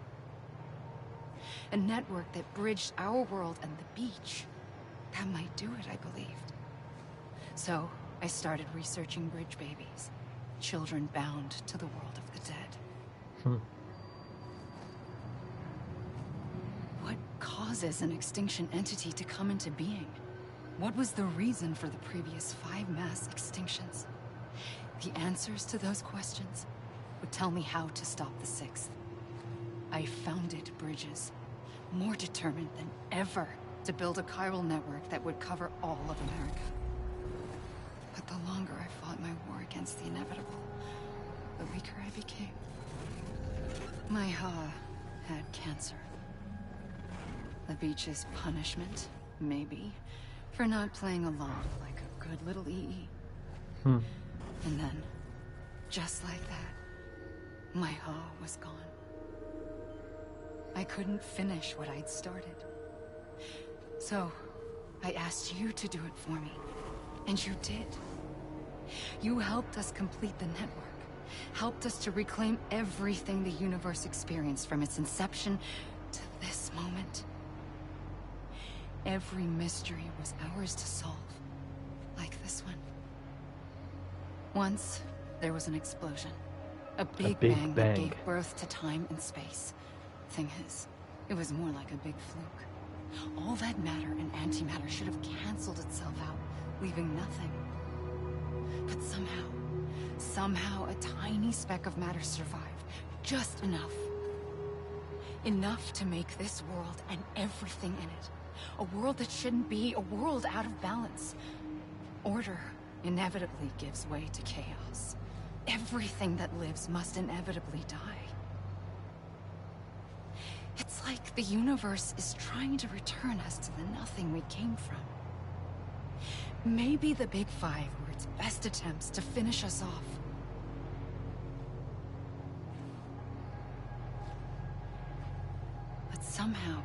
A network that bridged our world and the beach. That might do it, I believed. So I started researching bridge babies. Children bound to the world of the dead. What causes an extinction entity to come into being? What was the reason for the previous 5 mass extinctions? The answers to those questions would tell me how to stop the 6th. I founded bridges, more determined than ever to build a chiral network that would cover all of America. But the longer I fought my war against the inevitable, the weaker I became. My Ha had cancer. The beach's punishment, maybe, for not playing along like a good little EE. And then, just like that, my awe was gone. I couldn't finish what I'd started. So, I asked you to do it for me. And you did. You helped us complete the network. Helped us to reclaim everything the universe experienced from its inception to this moment. Every mystery was ours to solve. Like this one. Once, there was an explosion. A big bang that gave birth to time and space. Thing is, it was more like a big fluke. All that matter and antimatter should have canceled itself out, leaving nothing. But somehow a tiny speck of matter survived. Just enough. Enough to make this world and everything in it. A world that shouldn't be, a world out of balance. Order inevitably gives way to chaos. Everything that lives must inevitably die. It's like the universe is trying to return us to the nothing we came from. Maybe the Big Five were its best attempts to finish us off. But somehow,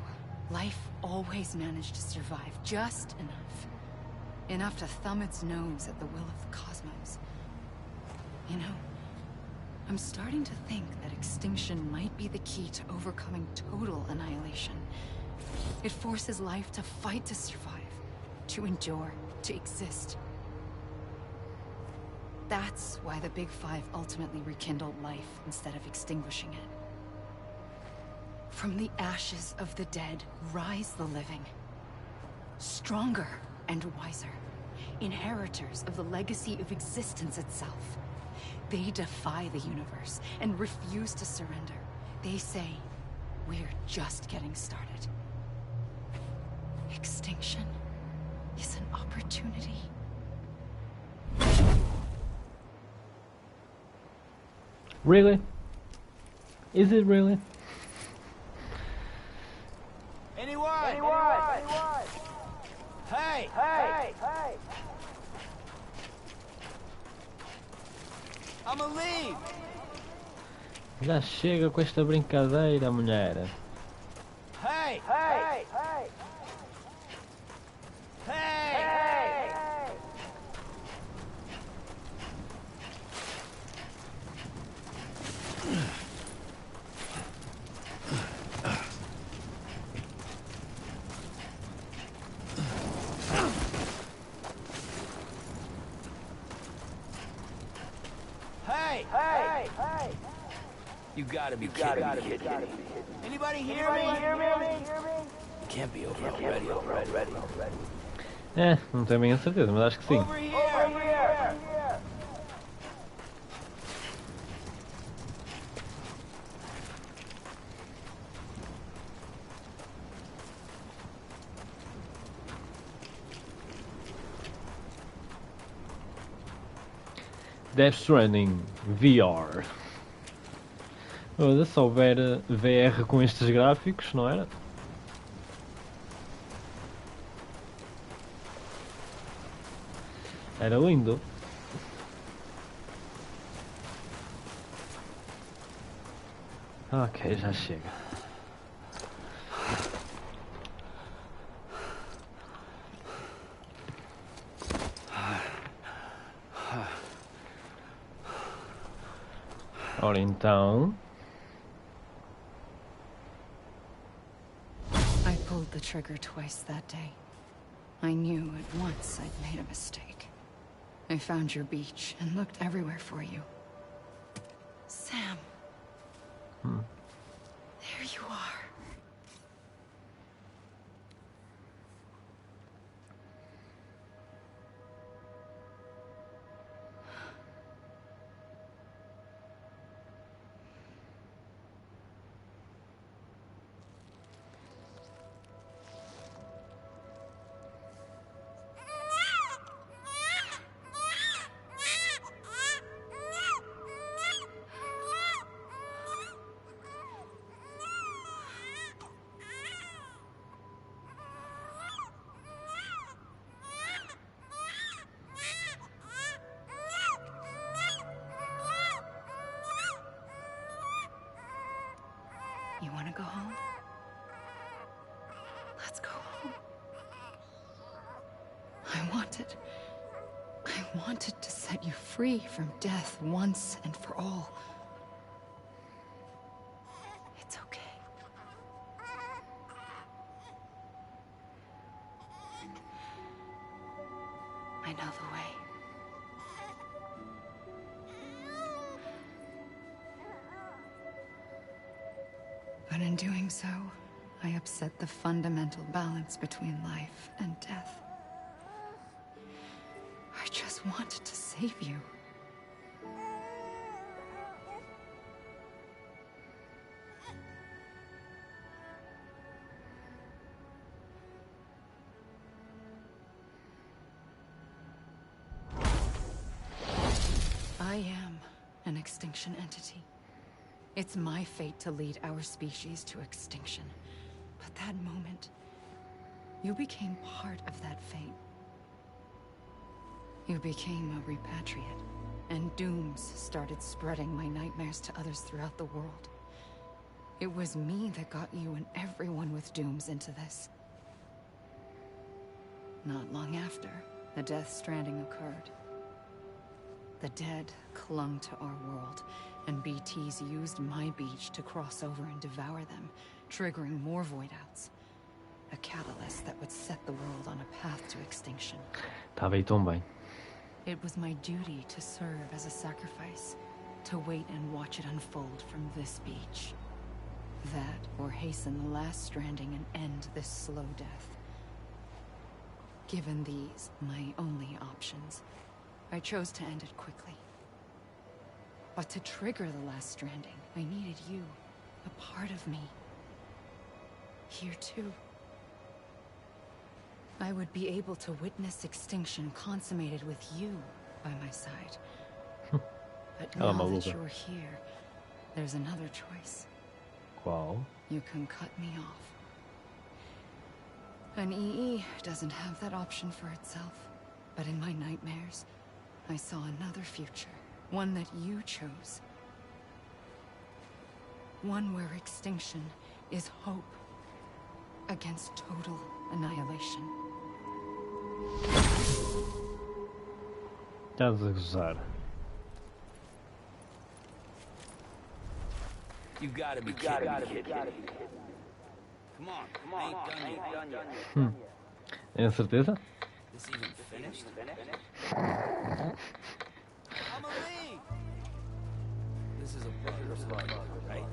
life always managed to survive just enough. Enough to thumb its nose at the will of the cosmos. You know, I'm starting to think that extinction might be the key to overcoming total annihilation. It forces life to fight to survive, to endure, to exist. That's why the Big Five ultimately rekindled life instead of extinguishing it. From the ashes of the dead rise the living. Stronger and wiser. Inheritors of the legacy of existence itself. They defy the universe and refuse to surrender. They say, we're just getting started. Extinction is an opportunity. Really? Is it really? Anyone? Hey! I'm a leave! Já chega com esta brincadeira, mulher. Hey! You gotta be kidding me. Anybody hear me? It can't be over already. Não tenho bem a certeza, mas acho que sim. Over here! Death Stranding VR. Olha, se houver VR com estes gráficos, não era? Era lindo. Ok, já chega. Ora então. I pulled the trigger twice that day. I knew at once I'd made a mistake. I found your beach and looked everywhere for you. Sam. There you are. You want to go home? Let's go home. I wanted to set you free from death once and for all. It's okay. I know the way. But in doing so, I upset the fundamental balance between life and death. I just wanted to save you. I am an extinction entity. It's my fate to lead our species to extinction. But that moment, you became part of that fate. You became a repatriate, and dooms started spreading my nightmares to others throughout the world. It was me that got you and everyone with dooms into this. Not long after, the Death Stranding occurred. The dead clung to our world, and BTs used my beach to cross over and devour them, triggering more void-outs. A catalyst that would set the world on a path to extinction. Tava aí tão bem. It was my duty to serve as a sacrifice, to wait and watch it unfold from this beach. That, or hasten the last stranding and end this slow death. Given these, my only options, I chose to end it quickly. But to trigger the last stranding, I needed you, a part of me. Here too. I would be able to witness extinction consummated with you by my side. But now that you're here, there's another choice. Qual? You can cut me off. An EE doesn't have that option for itself. But in my nightmares, I saw another future. One that you chose. One where extinction is hope against total annihilation. Estás a gozar. You gotta be kidding me. Come on, I ain't done yet. É certeza? This even finished? I'ma leave. This is a bug, right?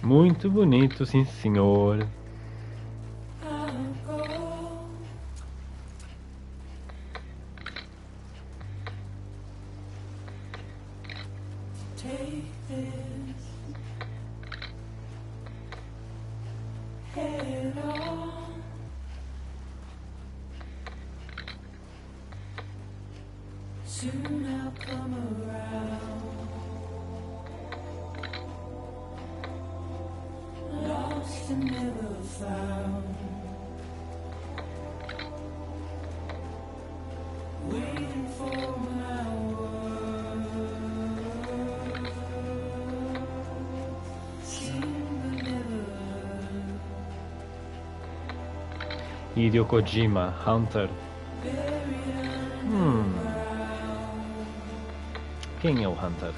Muito bonito, sim senhor. Hideo Kojima, Hunter. Quem é o Hunter?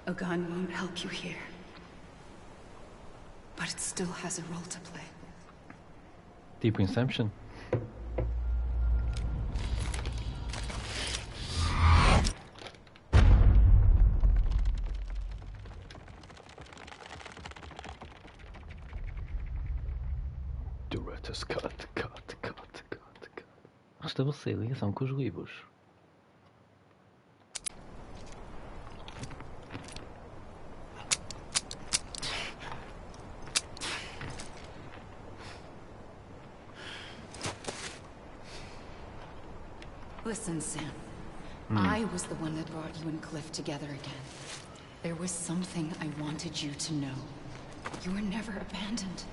A gun won't help you here. But it still has a role to play. Tipo Inception. Director's cut. Restabelecer a ligação com os livros. Listen, Sam. I was the one that brought you and Cliff together again. There was something I wanted you to know. You were never abandoned.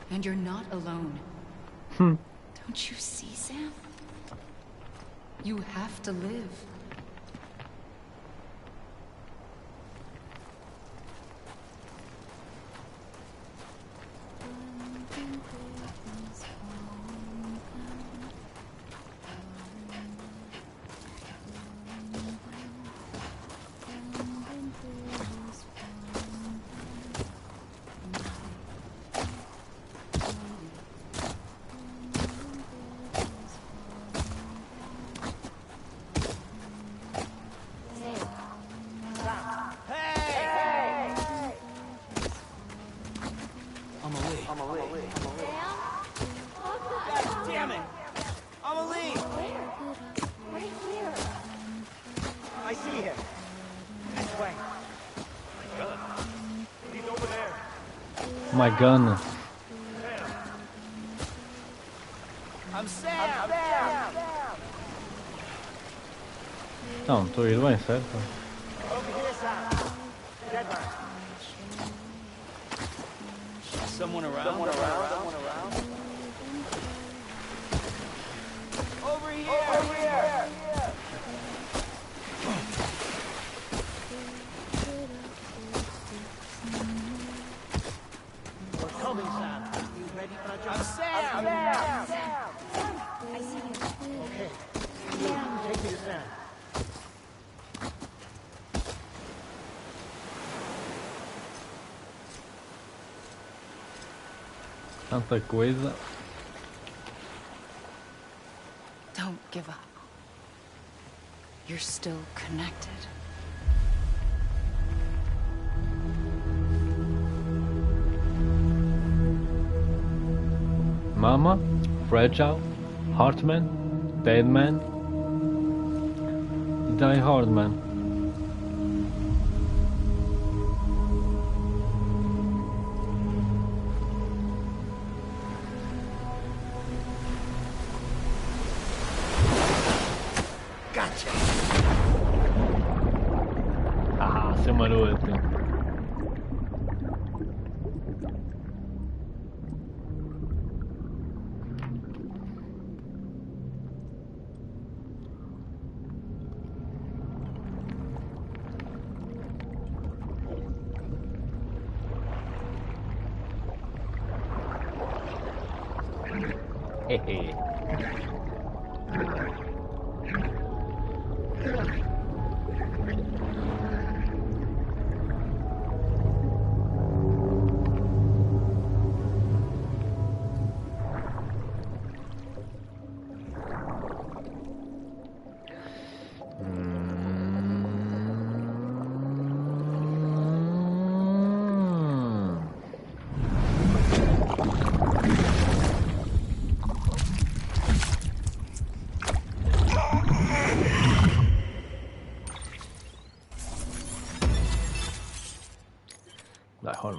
And you're not alone. Don't you see, Sam? You have to live. My gun. I'm Sam. Não, estou a ir bem, certo? Someone around? Someone around? Over here! Over here! We're coming, Sam. You ready for a job? Sam! I see you. Okay. Take me to Sam. Tanta coisa. Don't give up. You're still connected. Mama, Fragile, Heartman, Deadman e Die Hard Man. Gotcha. Ah, seu maroto. Hehe.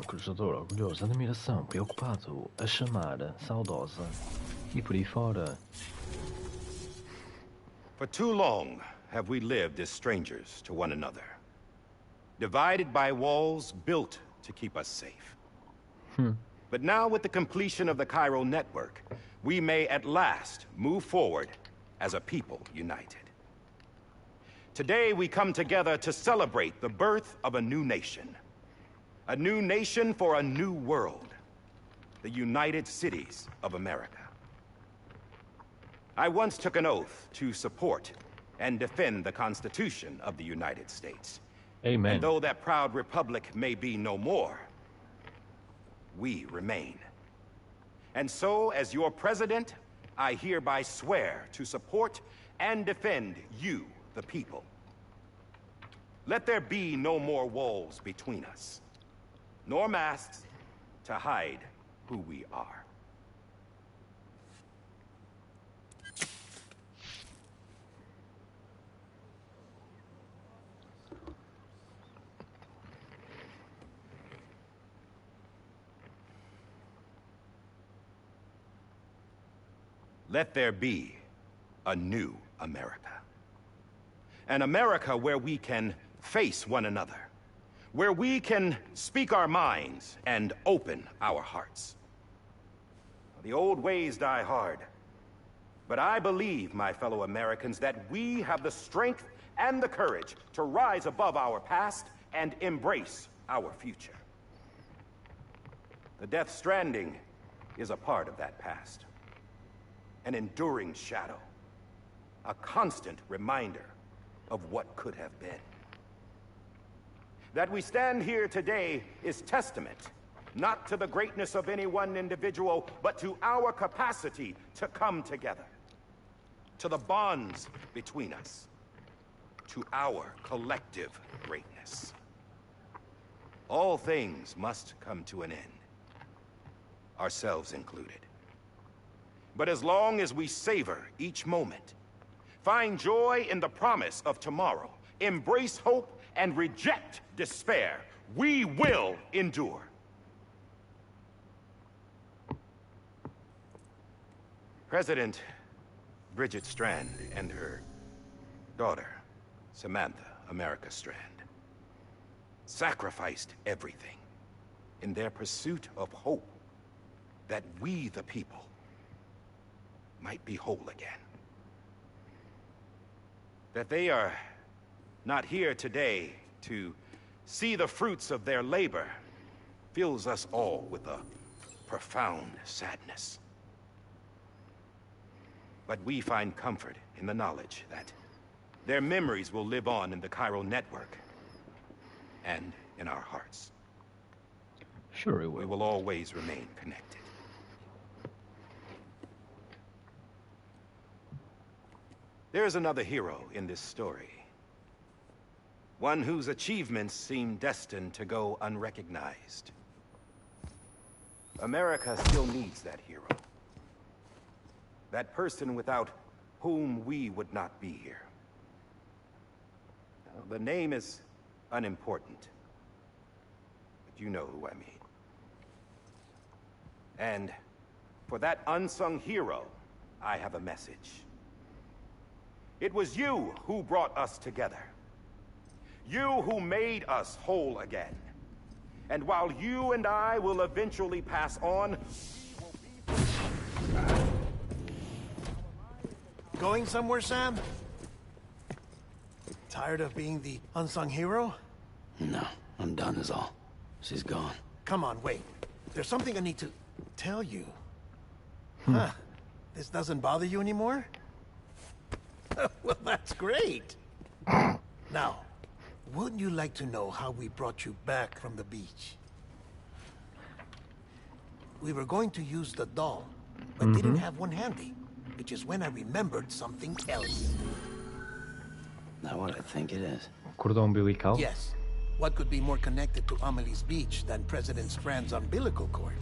Cruzador, orgulhoso, admiração, preocupado, a chamar, saudosa e por aí fora. For too long have we lived as strangers to one another, divided by walls built to keep us safe. But now with the completion of the chiral network, we may at last move forward as a people united. Today we come together to celebrate the birth of a new nation. A new nation for a new world. The United Cities of America. I once took an oath to support and defend the Constitution of the United States. Amen. And though that proud republic may be no more, we remain. And so, as your president, I hereby swear to support and defend you, the people. Let there be no more walls between us, nor masks to hide who we are. Let there be a new America. An America where we can face one another, where we can speak our minds and open our hearts. The old ways die hard, but I believe, my fellow Americans, that we have the strength and the courage to rise above our past and embrace our future. The Death Stranding is a part of that past. An enduring shadow, a constant reminder of what could have been. That we stand here today is testament, not to the greatness of any one individual, but to our capacity to come together, to the bonds between us, to our collective greatness. All things must come to an end, ourselves included. But as long as we savor each moment, find joy in the promise of tomorrow, embrace hope, and reject despair, we will endure. President Bridget Strand and her daughter, Samantha, America Strand, sacrificed everything in their pursuit of hope that we, the people, might be whole again. That they are not here today to see the fruits of their labor fills us all with a profound sadness. But we find comfort in the knowledge that their memories will live on in the chiral network and in our hearts. Sure it will. We will always remain connected. There is another hero in this story. One whose achievements seem destined to go unrecognized. America still needs that hero. That person without whom we would not be here. Now, the name is unimportant, but you know who I mean. And for that unsung hero, I have a message. It was you who brought us together. You who made us whole again. And while you and I will eventually pass on, Going somewhere, Sam? Tired of being the unsung hero? No, I'm done is all. She's gone. Come on, wait. There's something I need to tell you. Huh. This doesn't bother you anymore? Well, that's great. Now, wouldn't you like to know how we brought you back from the beach? We were going to use the doll, but didn't have one handy, which is when I remembered something else. Not what I think it is. Cordão umbilical? Yes. What could be more connected to Amelie's beach than President Strand's umbilical cord?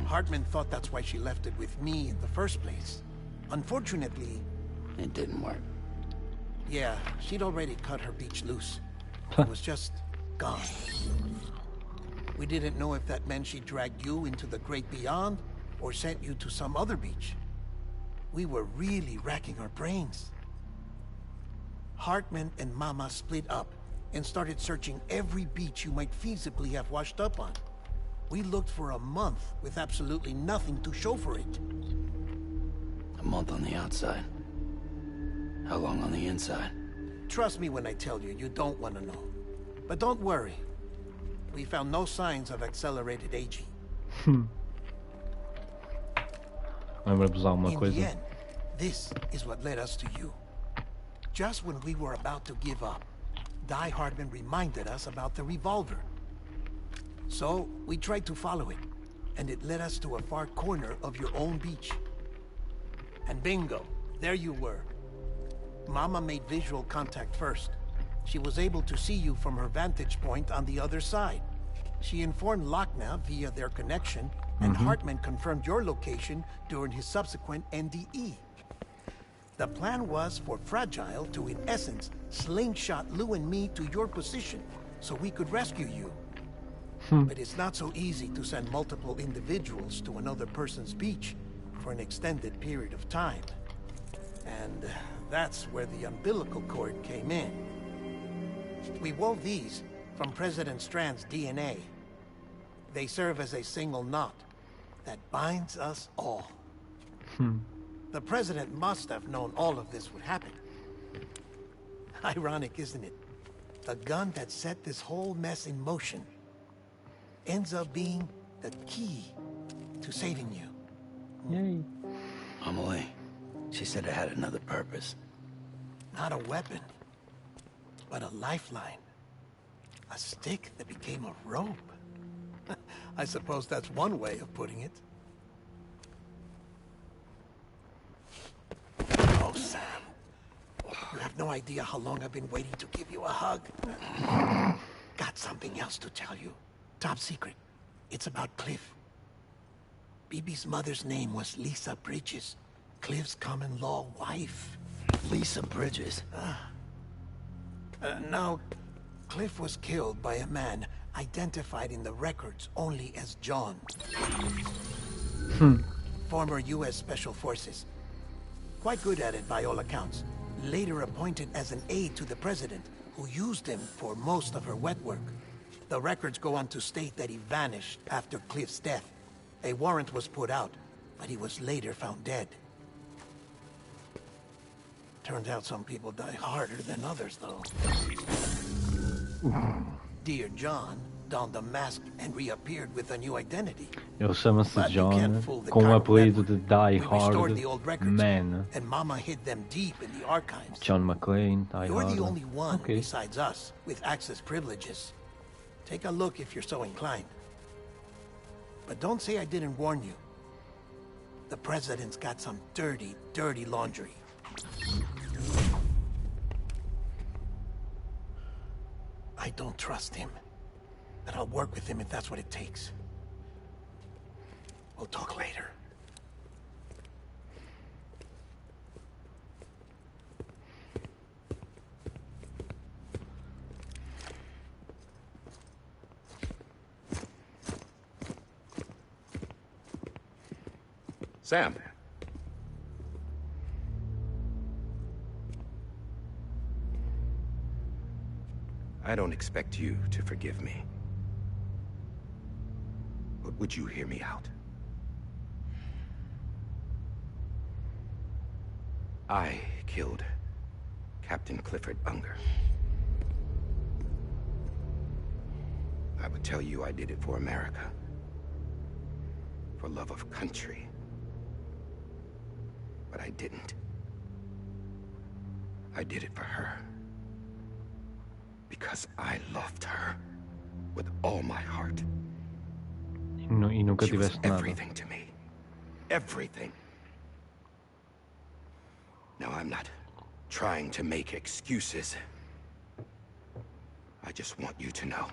Hartman thought that's why she left it with me in the first place. Unfortunately... It didn't work. Yeah, she'd already cut her beach loose. It was just gone. We didn't know if that meant she dragged you into the great beyond, or sent you to some other beach. We were really racking our brains. Hartman and Mama split up and started searching every beach you might feasibly have washed up on. We looked for a month with absolutely nothing to show for it. A month on the outside. How long on the inside? Trust me when I tell you, you don't want to know. But don't worry. We found no signs of accelerated aging. Lembra-vos alguma In coisa? the end, this is what led us to you. Just when we were about to give up, Die Hartman reminded us about the revolver. So, we tried to follow it, and it led us to a far corner of your own beach. And bingo, there you were. Mama made visual contact first. She was able to see you from her vantage point on the other side. She informed Lochna via their connection, and Hartman confirmed your location during his subsequent NDE. The plan was for Fragile to, in essence, slingshot Lou and me to your position, so we could rescue you. But it's not so easy to send multiple individuals to another person's beach for an extended period of time. And that's where the umbilical cord came in. We wove these from President Strand's DNA. They serve as a single knot that binds us all. The President must have known all of this would happen. Ironic, isn't it? The gun that set this whole mess in motion ends up being the key to saving you. Yay. Amelie, she said it had another purpose. Not a weapon, but a lifeline. A stick that became a rope. I suppose that's one way of putting it. Oh, Sam. You have no idea how long I've been waiting to give you a hug. Got something else to tell you. Top secret. It's about Cliff. BB's mother's name was Lisa Bridges, Cliff's common-law wife. Lisa Bridges? Now, Cliff was killed by a man identified in the records only as John. Former U.S. Special Forces. Quite good at it by all accounts. later appointed as an aide to the president, who used him for most of her wet work. The records go on to state that he vanished after Cliff's death. A warrant was put out, but he was later found dead. Turns out some people die harder than others, though. Dear John donned a mask and reappeared with a new identity. Ele chama-se John, com o apelido de Die Hard Man. And Mama hid them deep in the archives. John McClane, Die You're Hard. the only one besides us with access privileges. Take a look if you're so inclined. But don't say I didn't warn you. The president's got some dirty, dirty laundry. I don't trust him. But I'll work with him if that's what it takes. We'll talk later. Sam. I don't expect you to forgive me. But would you hear me out? I killed Captain Clifford Unger. I would tell you I did it for America. For love of country. But I didn't. I did it for her. Because I loved her with all my heart. E nunca She was tiveste nada. everything to me. Everything. Now, I'm not trying to make excuses. I just want you to know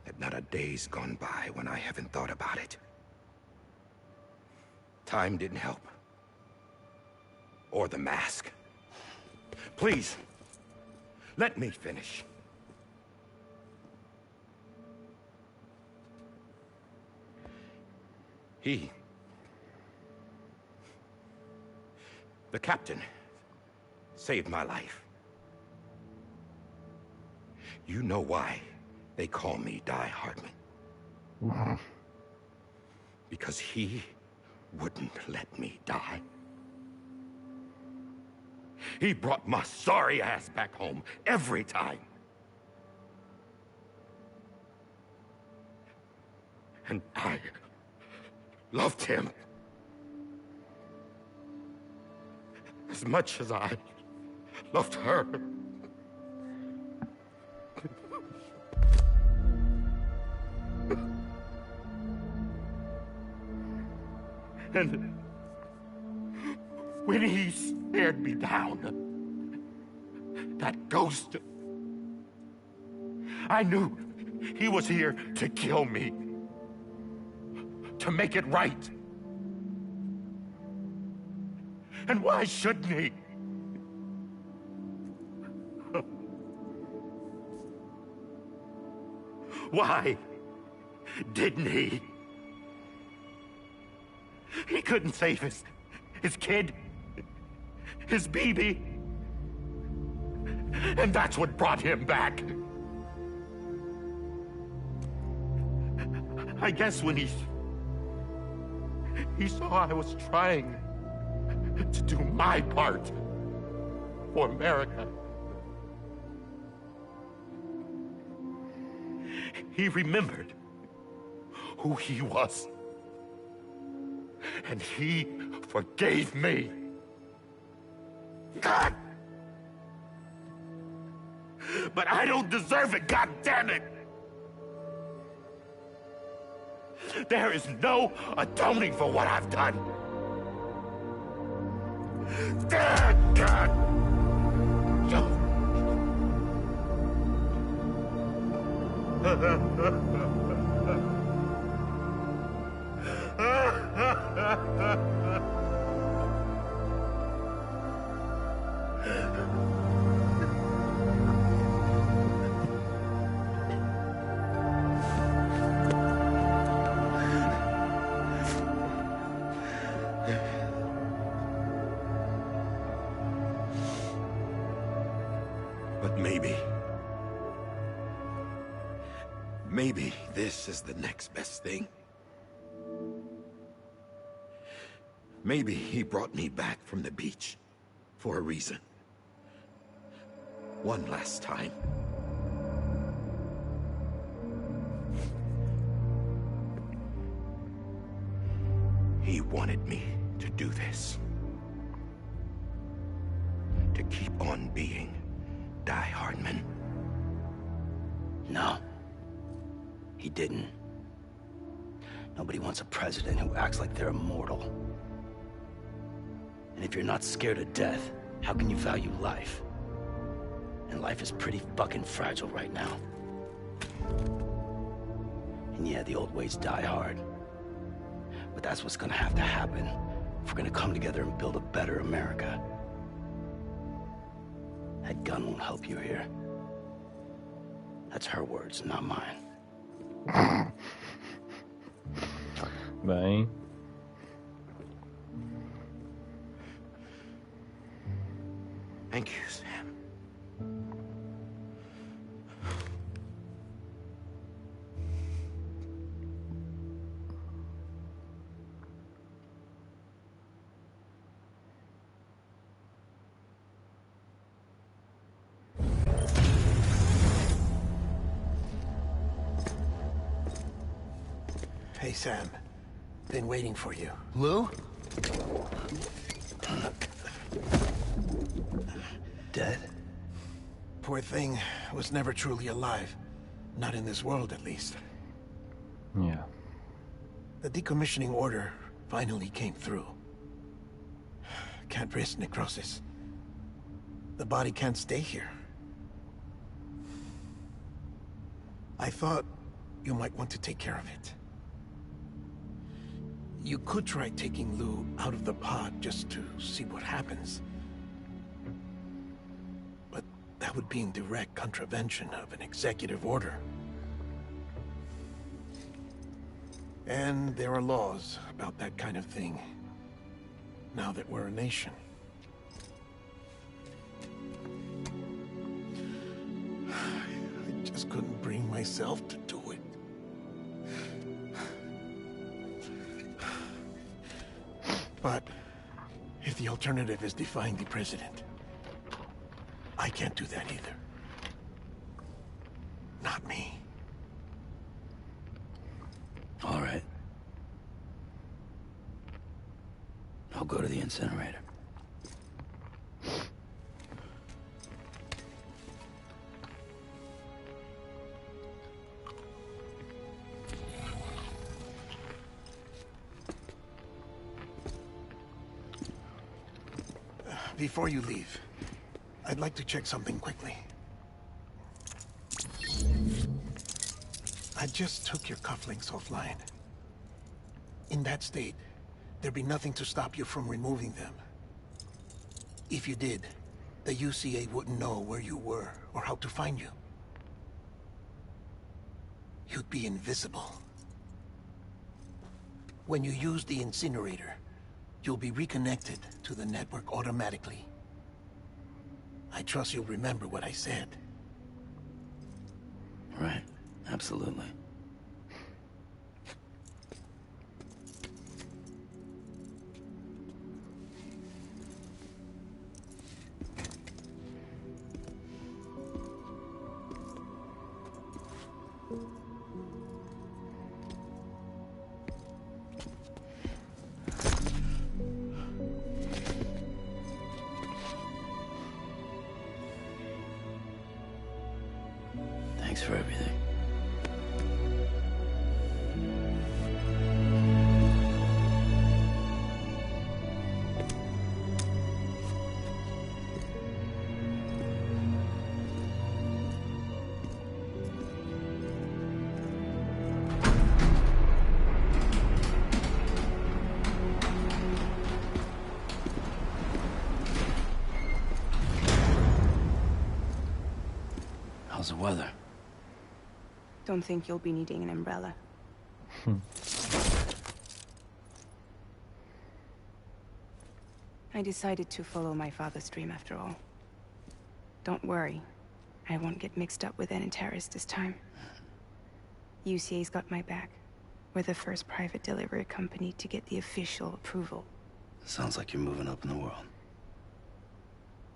that not a day's gone by when I haven't thought about it. Time didn't help. Or the mask. Please, let me finish. The captain, saved my life. You know why they call me Die Hardman? Because he wouldn't let me die. He brought my sorry ass back home every time. And I loved him as much as I loved her. And when he stared me down, that ghost, I knew he was here to kill me, to make it right. And why shouldn't he? Why didn't he? He couldn't save his kid, his baby. And that's what brought him back. I guess when he saw I was trying to do my part for America, he remembered who he was. And he forgave me. God! But I don't deserve it, God damn it! There is no atoning for what I've done. God! Maybe this is the next best thing. Maybe he brought me back from the beach for a reason. One last time. He wanted me to do this. To keep on being Die Hardman. No. He didn't. Nobody wants a president who acts like they're immortal. And if you're not scared of death, how can you value life? And life is pretty fucking fragile right now. And yeah, the old ways die hard. But that's what's gonna have to happen if we're gonna come together and build a better America. That gun won't help you here. That's her words, not mine. Bem. Thank you, Sam. Hey, Sam. Been waiting for you. Lou? Dead? Poor thing was never truly alive. Not in this world, at least. Yeah. The decommissioning order finally came through. Can't risk necrosis. The body can't stay here. I thought you might want to take care of it. You could try taking Lou out of the pod just to see what happens. But that would be in direct contravention of an executive order. And there are laws about that kind of thing, now that we're a nation. I just couldn't bring myself to do it. But if the alternative is defying the president, I can't do that either. Not me. All right. I'll go to the incinerator. Before you leave, I'd like to check something quickly. I just took your cufflinks offline. In that state, there'd be nothing to stop you from removing them. If you did, the UCA wouldn't know where you were or how to find you. You'd be invisible. When you use the incinerator, you'll be reconnected to the network automatically. I trust you'll remember what I said. Right. Absolutely. Thanks for everything. How's the weather? Don't think you'll be needing an umbrella. I decided to follow my father's dream after all. Don't worry. I won't get mixed up with any terrorists this time. UCA's got my back. We're the first private delivery company to get the official approval. Sounds like you're moving up in the world.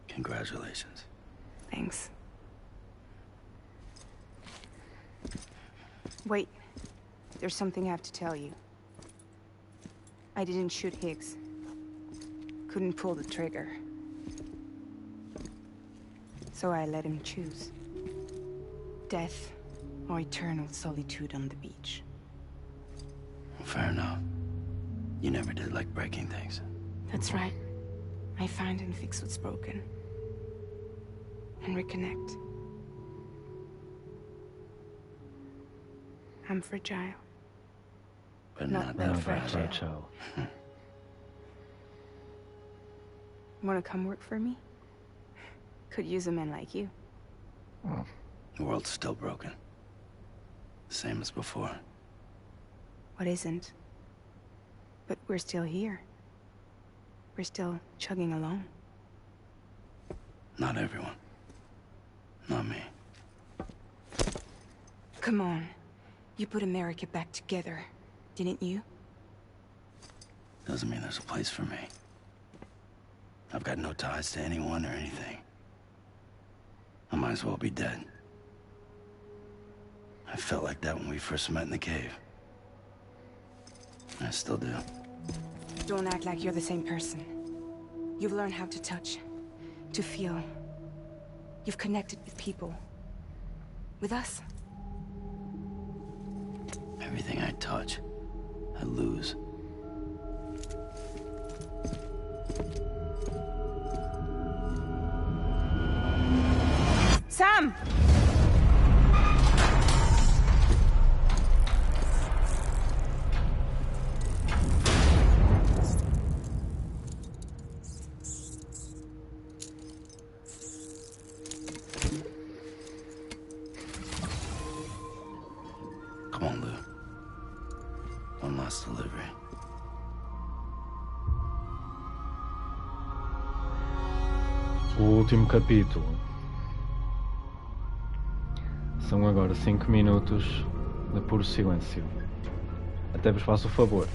Congratulations. Thanks. Wait. There's something I have to tell you. I didn't shoot Higgs. Couldn't pull the trigger. So I let him choose. Death or eternal solitude on the beach. Fair enough. You never did like breaking things. That's right. I find and fix what's broken. And reconnect. I'm fragile. But not that that fragile. Wanna come work for me? Could use a man like you. The world's still broken. Same as before. What isn't? But we're still here. We're still chugging along. Not everyone. Not me. Come on. You put America back together, didn't you? Doesn't mean there's a place for me. I've got no ties to anyone or anything. I might as well be dead. I felt like that when we first met in the cave. I still do. Don't act like you're the same person. You've learned how to touch, to feel. You've connected with people. With us. Everything I touch, I lose. Sam! Come on, Lou. One last delivery. O último capítulo. São agora 5 minutos de puro silêncio. Até vos faço o favor.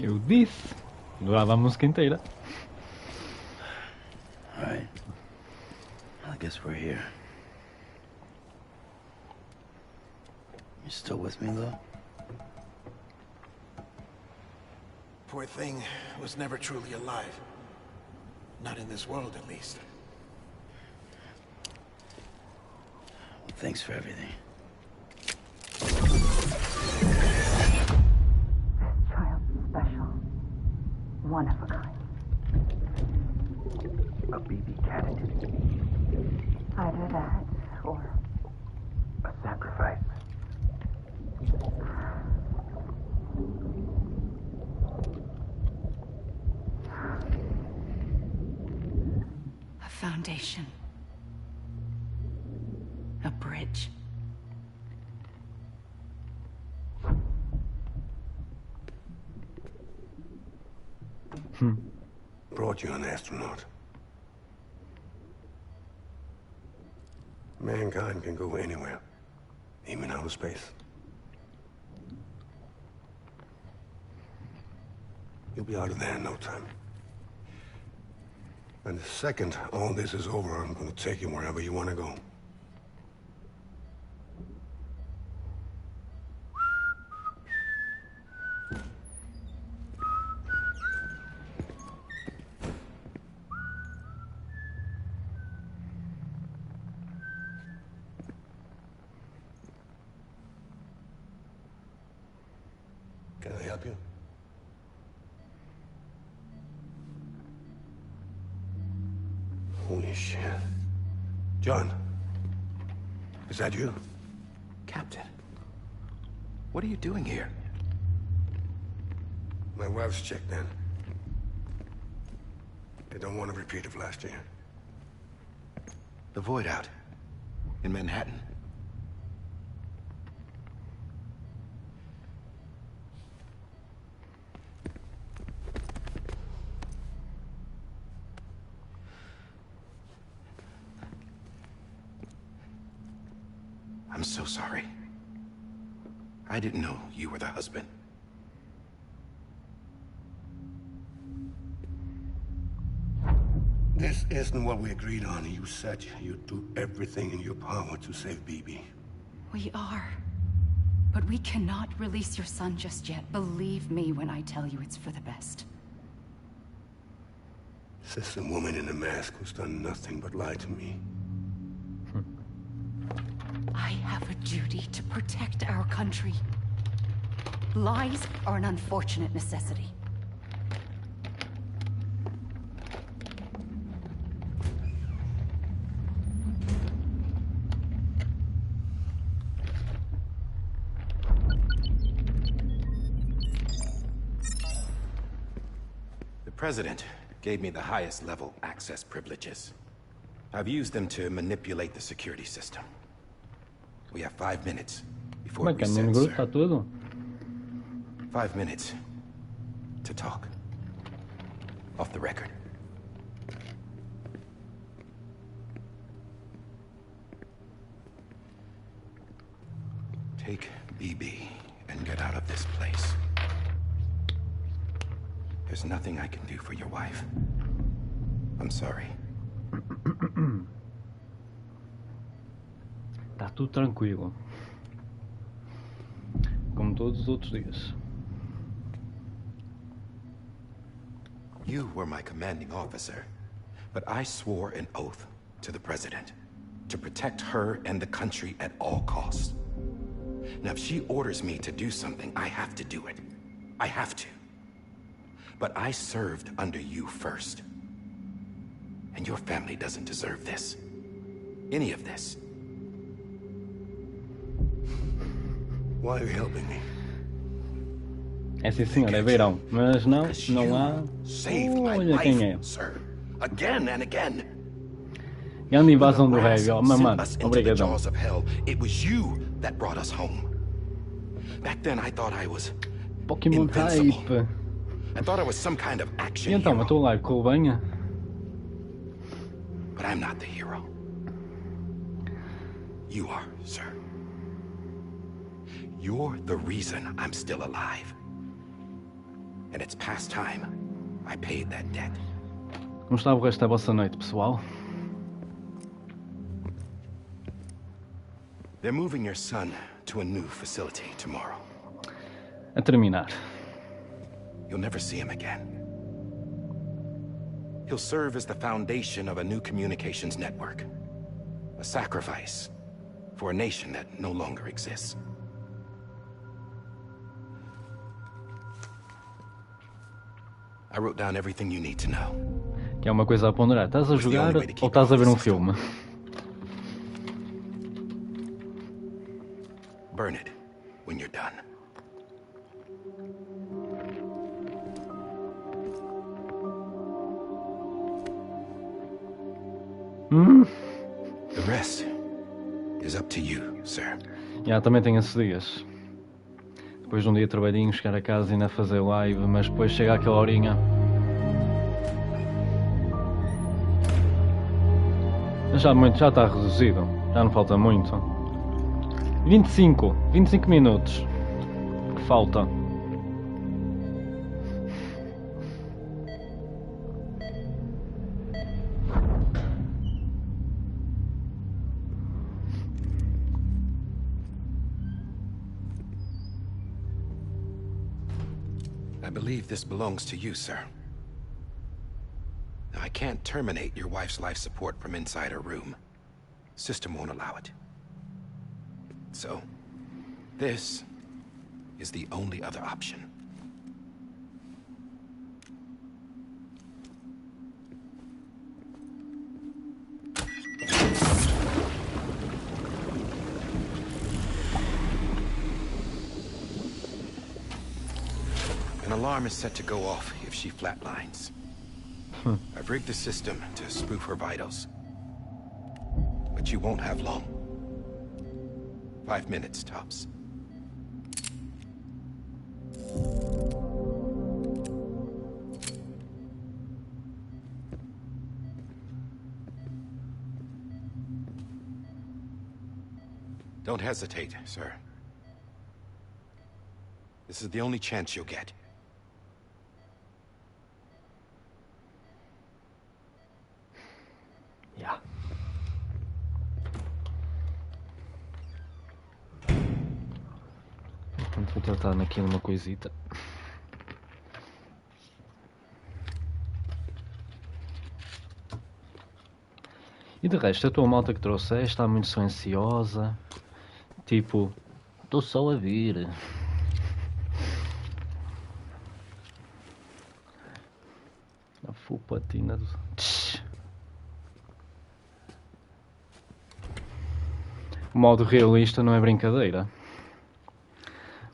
Eu disse. Durava a música inteira. Alright. I guess we're here. You still with me, though? Poor thing was never truly alive. Not in this world, at least. Well, thanks for everything. Child special. One of a kind. A BB candidate. Either that, or A sacrifice. A foundation. A bridge. Brought you an astronaut. Mankind can go anywhere, even outer space. You'll be out of there in no time. And the second all this is over, I'm gonna take you wherever you want to go. Can I help you? Holy shit. John, is that you? Captain, what are you doing here? My wife's checked in. They don't want a repeat of last year. The Void out in Manhattan. I'm so sorry. I didn't know you were the husband. This isn't what we agreed on. You said you'd do everything in your power to save BB. We are. But we cannot release your son just yet. Believe me when I tell you it's for the best. Says the woman in the mask who's done nothing but lie to me. I have a duty to protect our country. Lies are an unfortunate necessity. The President gave me the highest level access privileges. I've used them to manipulate the security system. We have 5 minutes before Como é que we no set, grupo sir. está tudo? 5 minutes to talk. Off the record. Take BB and get out of this place. There's nothing I can do for your wife. I'm sorry. Está tudo tranquilo. Como todos os outros dias. You were my commanding officer, but I swore an oath to the President to protect her and the country at all costs. Now, if she orders me to do something, I have to do it. I have to. But I served under you first. And your family doesn't deserve this. Any of this. Why are you helping me? É sim senhor, é verão. Mas não, não há... Saved my Olha quem é. life, sir. Again and again. Grande invasão do When the reggae, ó. rats Mas, sent mano, us into the obrigadão. jaws of hell, it was you that brought us home. Back then, I thought I was Pokémon invincible. Hype. I thought I was some kind of E action então, hero. mas estou lá, correu bem? But I'm not the hero. You are, sir. You're the reason I'm still alive. And it's past time I paid that debt. Como está o resto da vossa noite, pessoal? They're moving your son to a new facility tomorrow. A terminar. You'll never see him again. He'll serve as the foundation of a new communications network. A sacrifice for a nation that no longer exists. I wrote down everything you need to know. Que é uma coisa a ponderar. Estás a jogar ou estás a ver um filme? Burn it when you're done. The rest is up to you, sir. Também tenho esses dias. Depois de um dia trabalhinho, chegar a casa e ainda fazer live, mas depois chega aquela horinha. Já está reduzido, já não falta muito. 25 minutos que falta. I believe this belongs to you, sir. Now, I can't terminate your wife's life support from inside her room. System won't allow it. So, this is the only other option. An alarm is set to go off if she flatlines. I've rigged the system to spoof her vitals. But you won't have long. 5 minutes, tops. Don't hesitate, sir. This is the only chance you'll get. Yeah. Vou tratar naquilo uma coisita. E de resto, a tua malta que trouxeste está muito silenciosa. Tipo, estou só a vir. A full patina do... O modo realista não é brincadeira.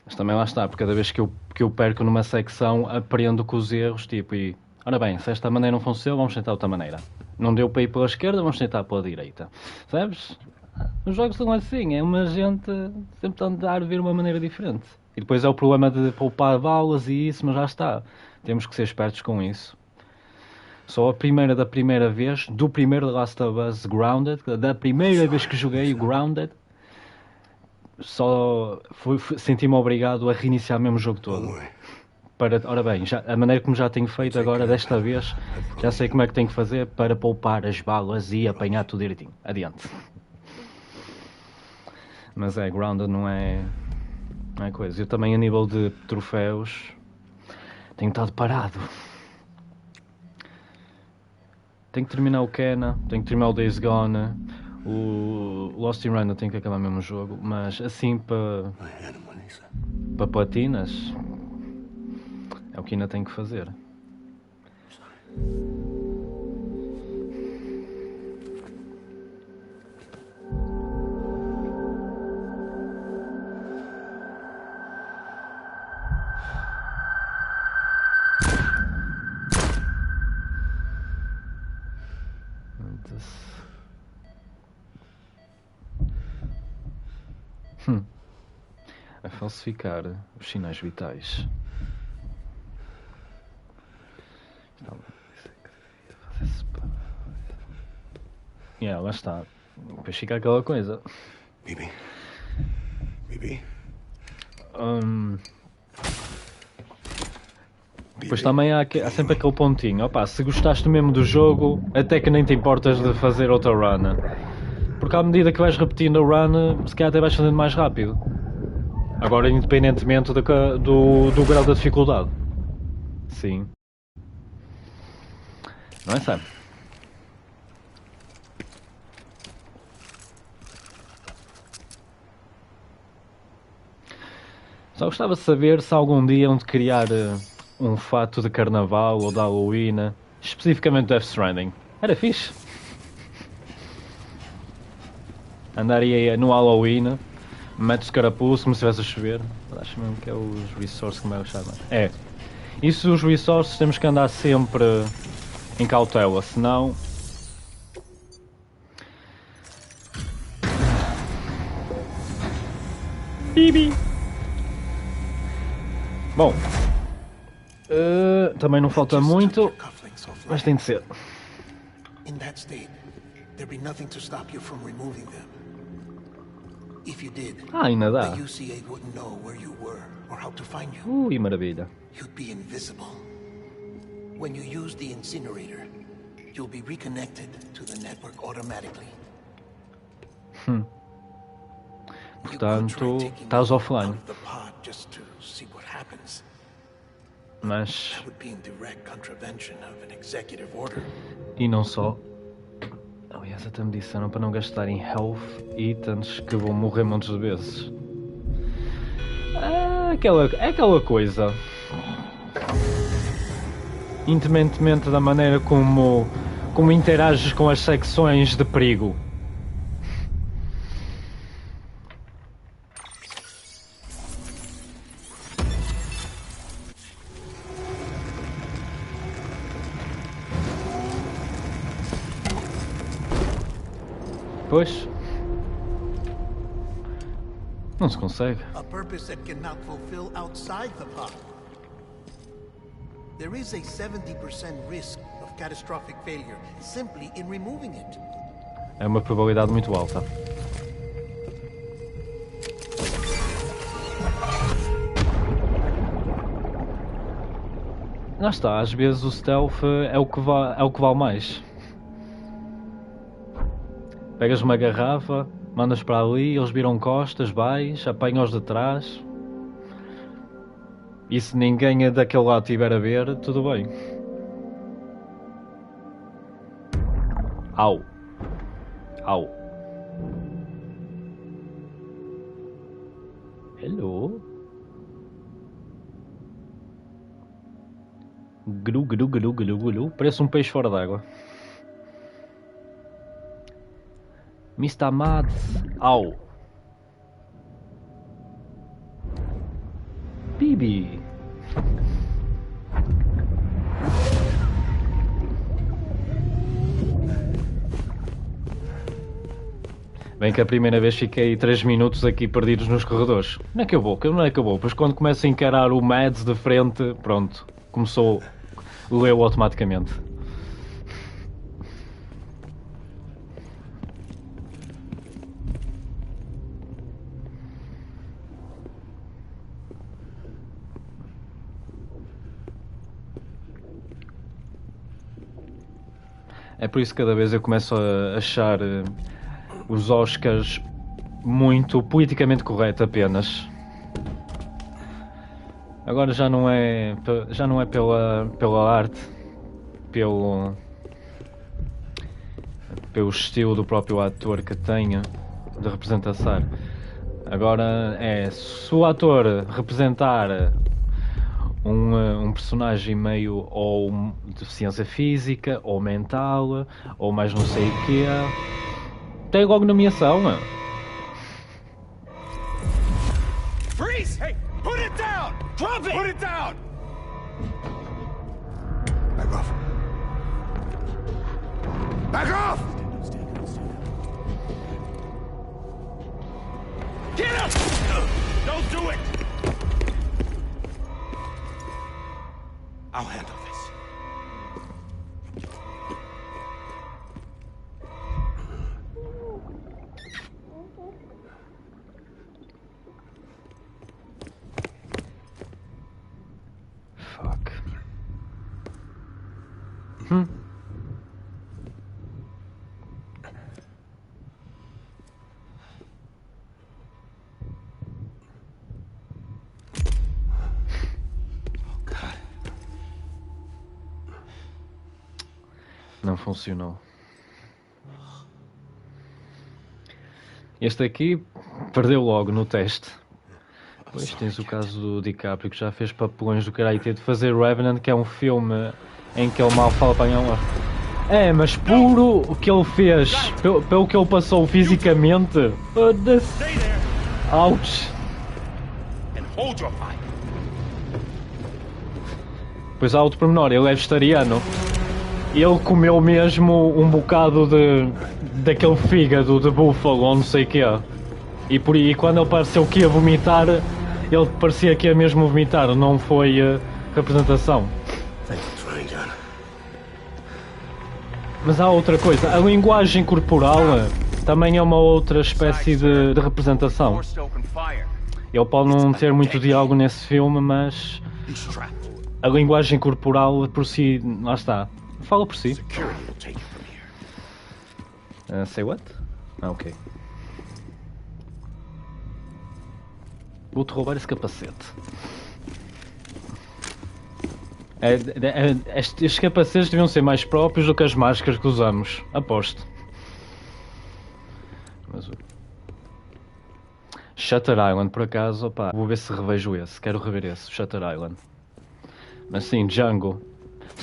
Mas também lá está, porque cada vez que eu perco numa secção, aprendo com os erros, tipo, e... Ora bem, se esta maneira não funcionou, vamos tentar outra maneira. Não deu para ir pela esquerda, vamos tentar pela direita. Sabes? Os jogos são assim, é uma gente sempre tentar ver uma maneira diferente. E depois é o problema de poupar balas e isso, mas já está. Temos que ser espertos com isso. Só a primeira da primeira vez, do primeiro The Last of Us Grounded, da primeira vez que joguei o Grounded, só senti-me obrigado a reiniciar mesmo o jogo todo. Ora bem, a maneira como já tenho feito agora, desta vez, já sei como é que tenho que fazer para poupar as balas e apanhar tudo direitinho. Adiante. Mas Grounded não é coisa. Eu também, a nível de troféus, tenho estado parado. Tenho que terminar o Kena, tenho que terminar o Days Gone, o Lost in Random tenho que acabar mesmo o jogo, mas assim para platinas é o que ainda tenho que fazer. A falsificar os sinais vitais. Lá está. Depois fica aquela coisa. Bibi. Depois também há sempre aquele pontinho. Opa, se gostaste mesmo do jogo, até que nem te importas de fazer outra run. Porque à medida que vais repetindo a run, se calhar até vais fazendo mais rápido. Agora, independentemente do grau da dificuldade. Sim. Não é, Sam? Só gostava de saber se algum dia hão de criar um fato de carnaval ou de Halloween, especificamente Death Stranding. Era fixe. Andaria no Halloween, metes o carapuço como se estivesse a chover. Acho mesmo que é os resources, como é que chama. É. Isso, os resources, temos que andar sempre em cautela, senão... Bibi! Bom, também não falta muito, mas tem de ser. In that state, there'd be nothing to stop you from removing them. If you did, Ainda dá. the UCA wouldn't know where you were or how to find you. Ui, maravilha. You'd be invisible. When you use the incinerator, you'll be reconnected to the network automatically. Portanto, estás offline. The pod just to see what happens. Mas... That would be in direct contravention of an executive order. E não só. Aliás, até me disseram para não gastar em health items que vão morrer montes de vezes. É aquela coisa. Independentemente da maneira como interages com as secções de perigo. Pois. Não se consegue. A purpose that cannot fulfill outside the pod. There is a 70% risk of catastrophic failure simply in removing it. É uma probabilidade muito alta. Lá está, às vezes o stealth é o que vale mais. Pegas uma garrafa, mandas para ali, eles viram costas, vais, apanhas de trás. E se ninguém daquele lado estiver a ver, tudo bem. Au. Au. Hello. Gru, gru, gru, gru, gru. Parece um peixe fora d'água. Mr. Mads. Au. Bibi. Bem que a primeira vez fiquei 3 minutos aqui perdidos nos corredores. Não é que eu vou, não é que eu vou. Pois quando começo a encarar o Mads de frente, pronto. Começou... Leu automaticamente. É por isso que cada vez eu começo a achar os Oscars muito politicamente correto apenas. Agora já não é pela arte, pelo estilo do próprio ator que tenha de representar. Agora é, se o ator representar um personagem meio ou deficiência física, ou mental, ou mais não sei o que, tem logo nomeação. Freeze! Hey, put it down! Drop it! Put it down! Back off. Back off! Get up! Don't do it! I'll handle this. Fuck. Não funcionou. Este aqui perdeu logo no teste. Depois tens o caso do DiCaprio, que já fez papelões do caralho e teve de fazer Revenant, que é um filme em que ele mal fala para ganhar uma... É, mas puro o que ele fez, pelo que ele passou fisicamente... Ouch! Pois há outro pormenor, ele é vegetariano. Ele comeu mesmo um bocado daquele fígado de búfalo ou não sei o quê. E quando ele pareceu que ia vomitar, ele parecia que ia mesmo vomitar, não foi representação. Mas há outra coisa, a linguagem corporal também é uma outra espécie de representação. Ele pode não ter muito diálogo nesse filme, mas a linguagem corporal por si, lá está, fala por si. Say what? Ah, ok. Vou-te roubar esse capacete. Estes capacetes deviam ser mais próprios do que as máscaras que usamos. Aposto. Mas... Shutter Island, por acaso, opá, vou ver se revejo esse. Quero rever esse, Shutter Island. Mas sim, Django.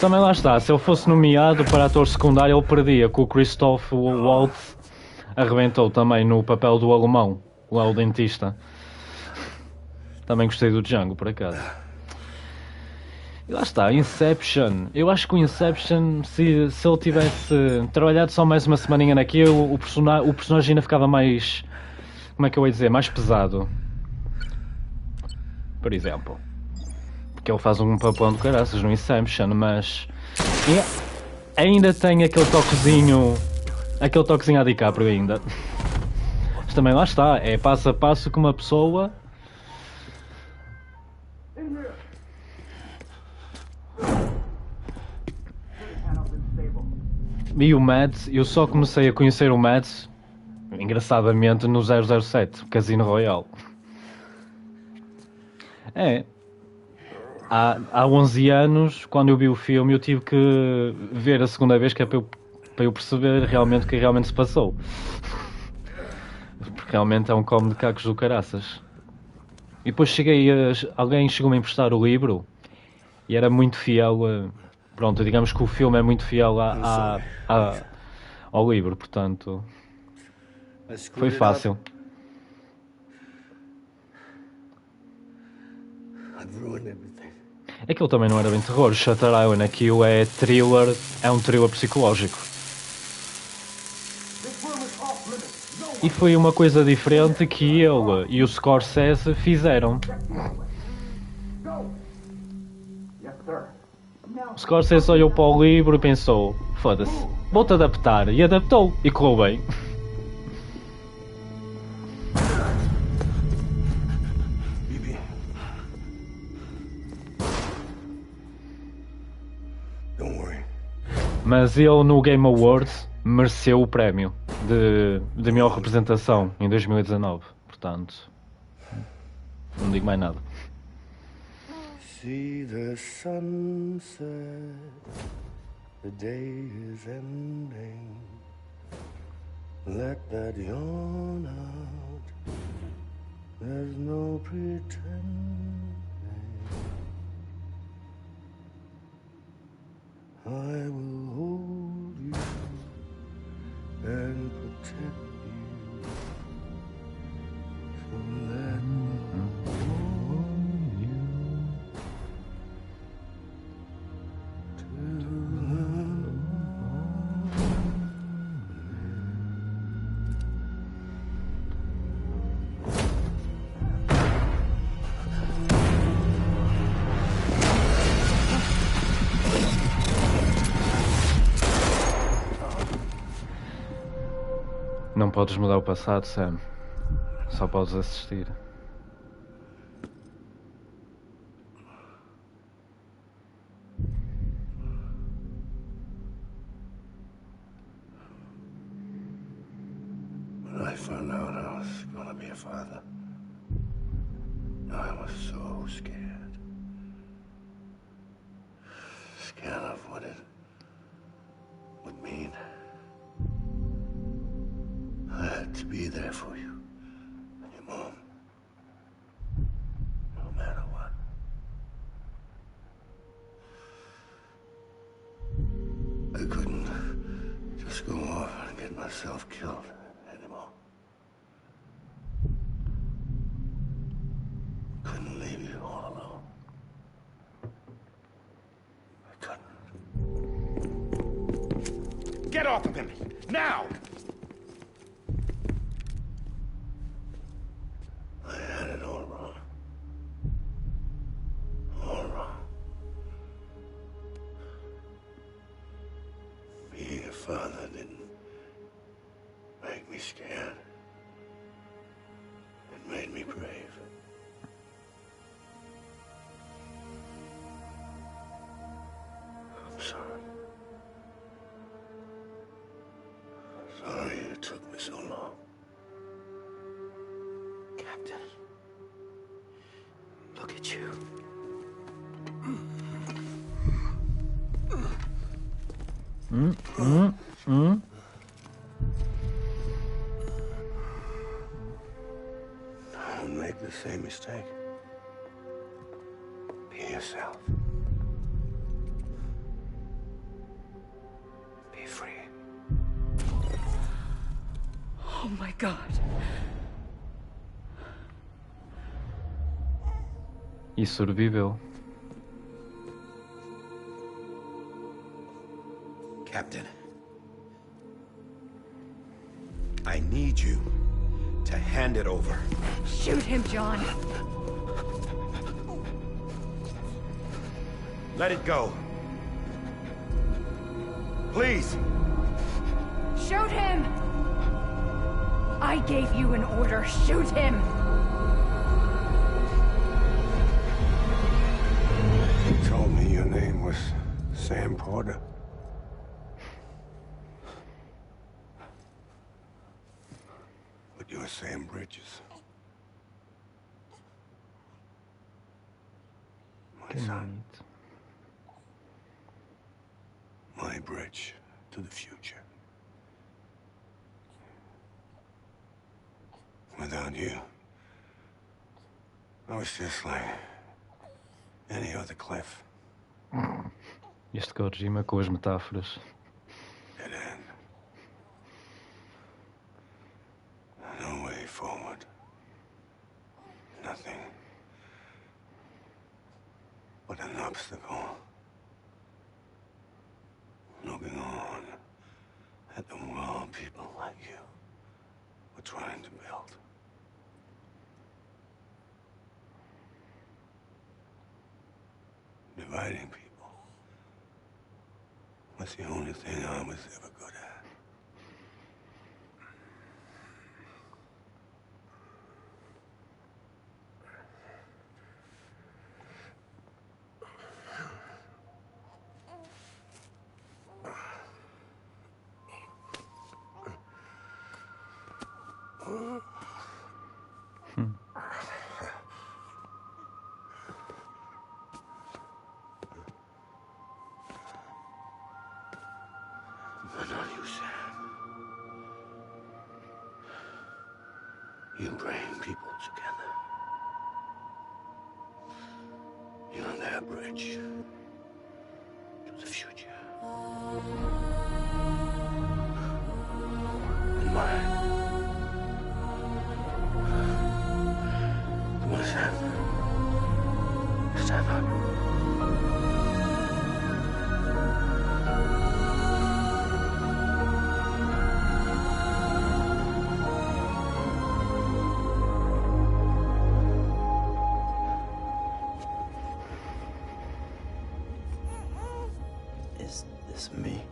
Também lá está, se ele fosse nomeado para ator secundário, ele perdia, que o Christoph Waltz arrebentou também no papel do alemão, lá o dentista. Também gostei do Django, por acaso. E lá está, Inception. Eu acho que o Inception, se ele tivesse trabalhado só mais uma semaninha naquilo, o personagem ainda ficava mais... Como é que eu ia dizer? Mais pesado. Por exemplo. Porque ele faz um papelão de caraças no Inception, mas... ainda tem aquele toquezinho a DiCaprio ainda. Mas também lá está, é passo a passo que uma pessoa... E o Mads, eu só comecei a conhecer o Mads, engraçadamente, no 007, Casino Royale. É. Há 11 anos, quando eu vi o filme, eu tive que ver a segunda vez, que é para eu perceber realmente o que realmente se passou. Porque realmente é um come de cacos do caraças. E depois alguém chegou-me a emprestar o livro, e era muito fiel a... Pronto, digamos que o filme é muito fiel ao livro, portanto... Foi fácil. Aquilo também não era bem terror, o Shutter Island, aquilo é thriller, é um thriller psicológico. E foi uma coisa diferente que ele e o Scorsese fizeram. O Scorsese olhou para o livro e pensou, foda-se, vou-te adaptar, e adaptou, e correu bem. Mas ele no Game Awards mereceu o prémio de melhor representação em 2019, portanto, não digo mais nada. See the sunset, the day is ending. Let that yawn out, there's no pretending. I will hold you and protect you. So let me hold you. Não podes mudar o passado, Sam. Só podes assistir. When I found out I was gonna be a father, I was so scared. Scared of what it would to be there for you and your mom. No matter what. I couldn't just go off and get myself killed anymore. Couldn't leave you all alone. I couldn't. Get off of him! Now! I had it all wrong. All wrong. Being a father didn't make me scared. It made me brave. I'm sorry. Sorry it took me so long. Captain. Look at you. Don't make the same mistake. Be yourself. Be free. Oh my God. E sobreviveu. Captain. I need you to hand it over. Shoot him, John. Let it go. Please. Shoot him! I gave you an order. Shoot him! You told me your name was Sam Porter. But you're Sam Bridges. My son. My bridge to the future. Without you, I was just like any other Cliff. Este Kojima com as metáforas. Dead end. No way forward. Nothing but an obstacle. Looking on at the world people like you were trying to build. Dividing people was the only thing I was ever good at. But not you, Sam. You bring people together. You're their bridge to the future. And mine. Come on, Sam. Stand up. Is this me?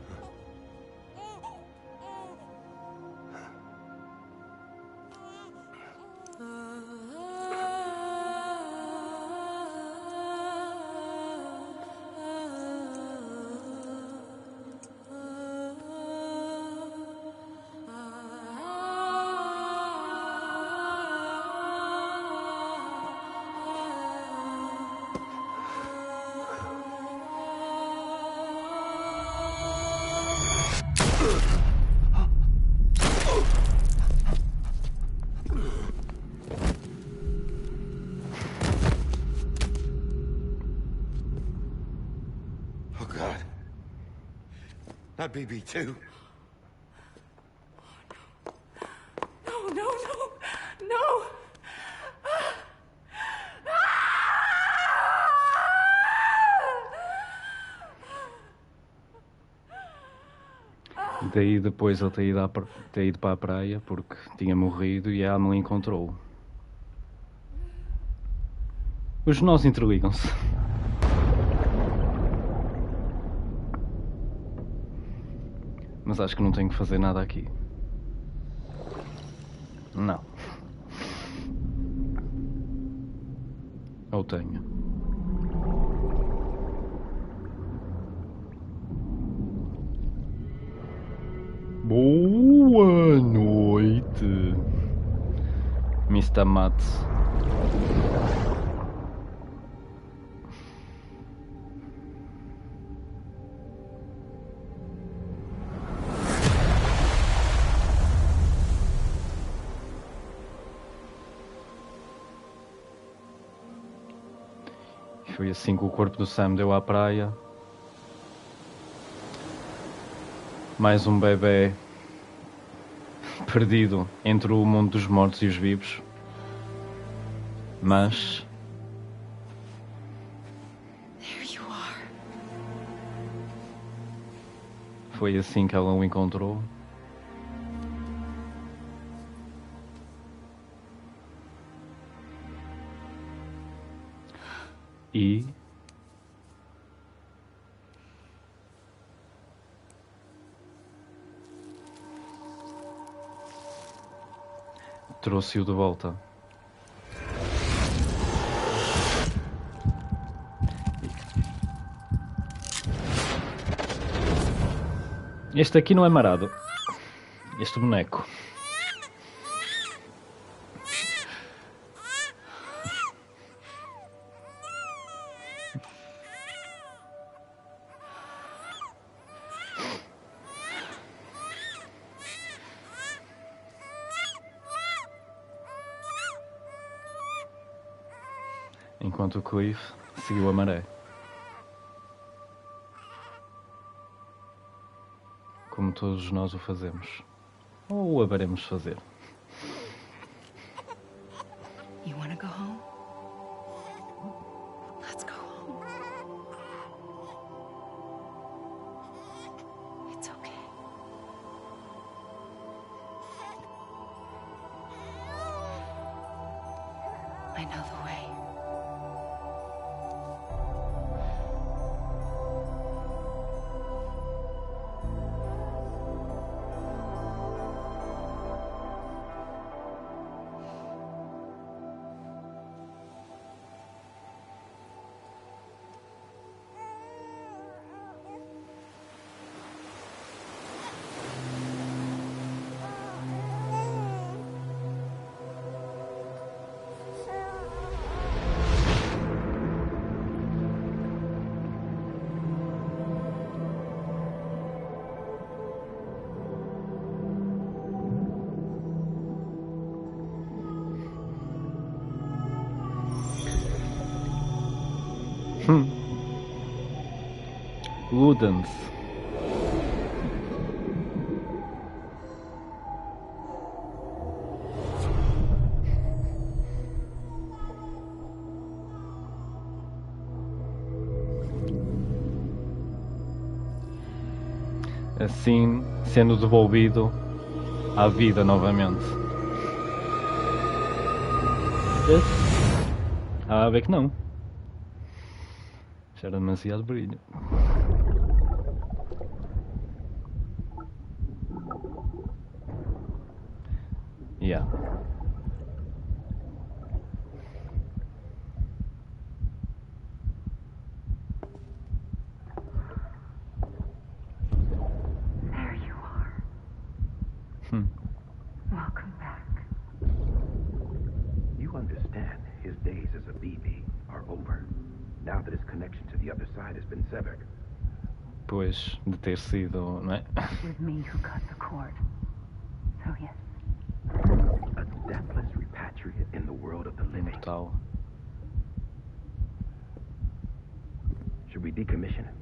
My baby too. No, no, no, no! Daí depois ele ter ido para a praia porque tinha morrido e a Amelie encontrou-o. Os nós interligam-se. Mas acho que não tenho que fazer nada aqui. Não. Ou tenho. Boa noite, Mr. Mats. Foi assim que o corpo do Sam deu à praia. Mais um bebê perdido entre o mundo dos mortos e os vivos. Mas foi assim que ela o encontrou. E trouxe-o de volta. Este aqui não é marado. Este boneco. Enquanto o Cliff seguiu a maré. Como todos nós o fazemos. Ou o haveremos fazer. You wanna go home? Let's go home. It's okay. I know the way. Ludens. Assim, sendo devolvido à vida novamente. Ah, ver que não. Já era demasiado brilho. Yeah. There you are. Welcome back. You understand his days as a BB are over, now that his connection to the other side has been severed. Pois, de ter sido, não é? It was me who cut the cord. So yes. A deathless repatriate in the world of the living. Total. Should we decommission him?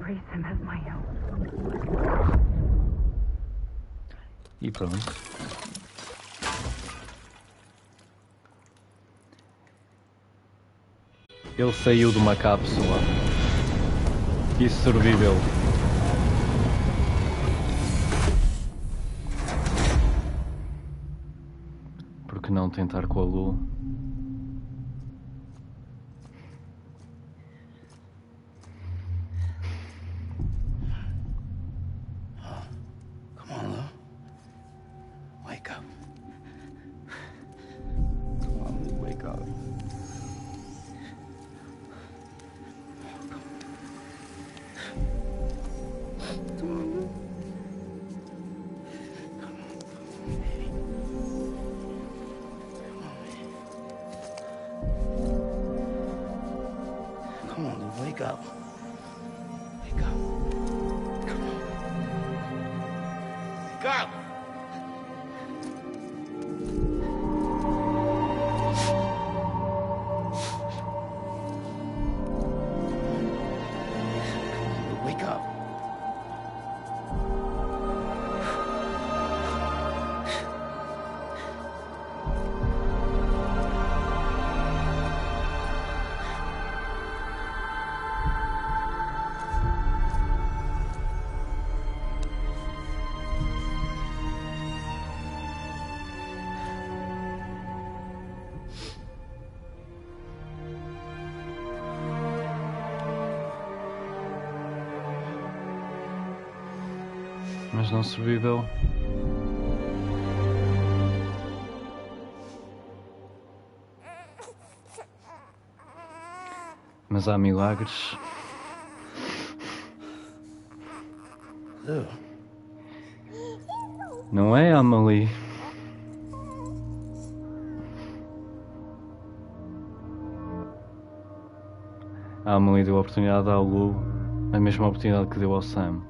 embrace him as my own. E pronto. Ele saiu de uma cápsula e sobreviveu. Por que não tentar com a Lu? Come on, Lu. Wake up. Come on, Lu, wake up. Come on, Lu, wake up. Wake up. Come on. Wake up! Wake up. Mas não sobreviveu. Mas há milagres. Lu. Não é, Amelie? A Amelie deu a oportunidade ao Lu, a mesma oportunidade que deu ao Sam.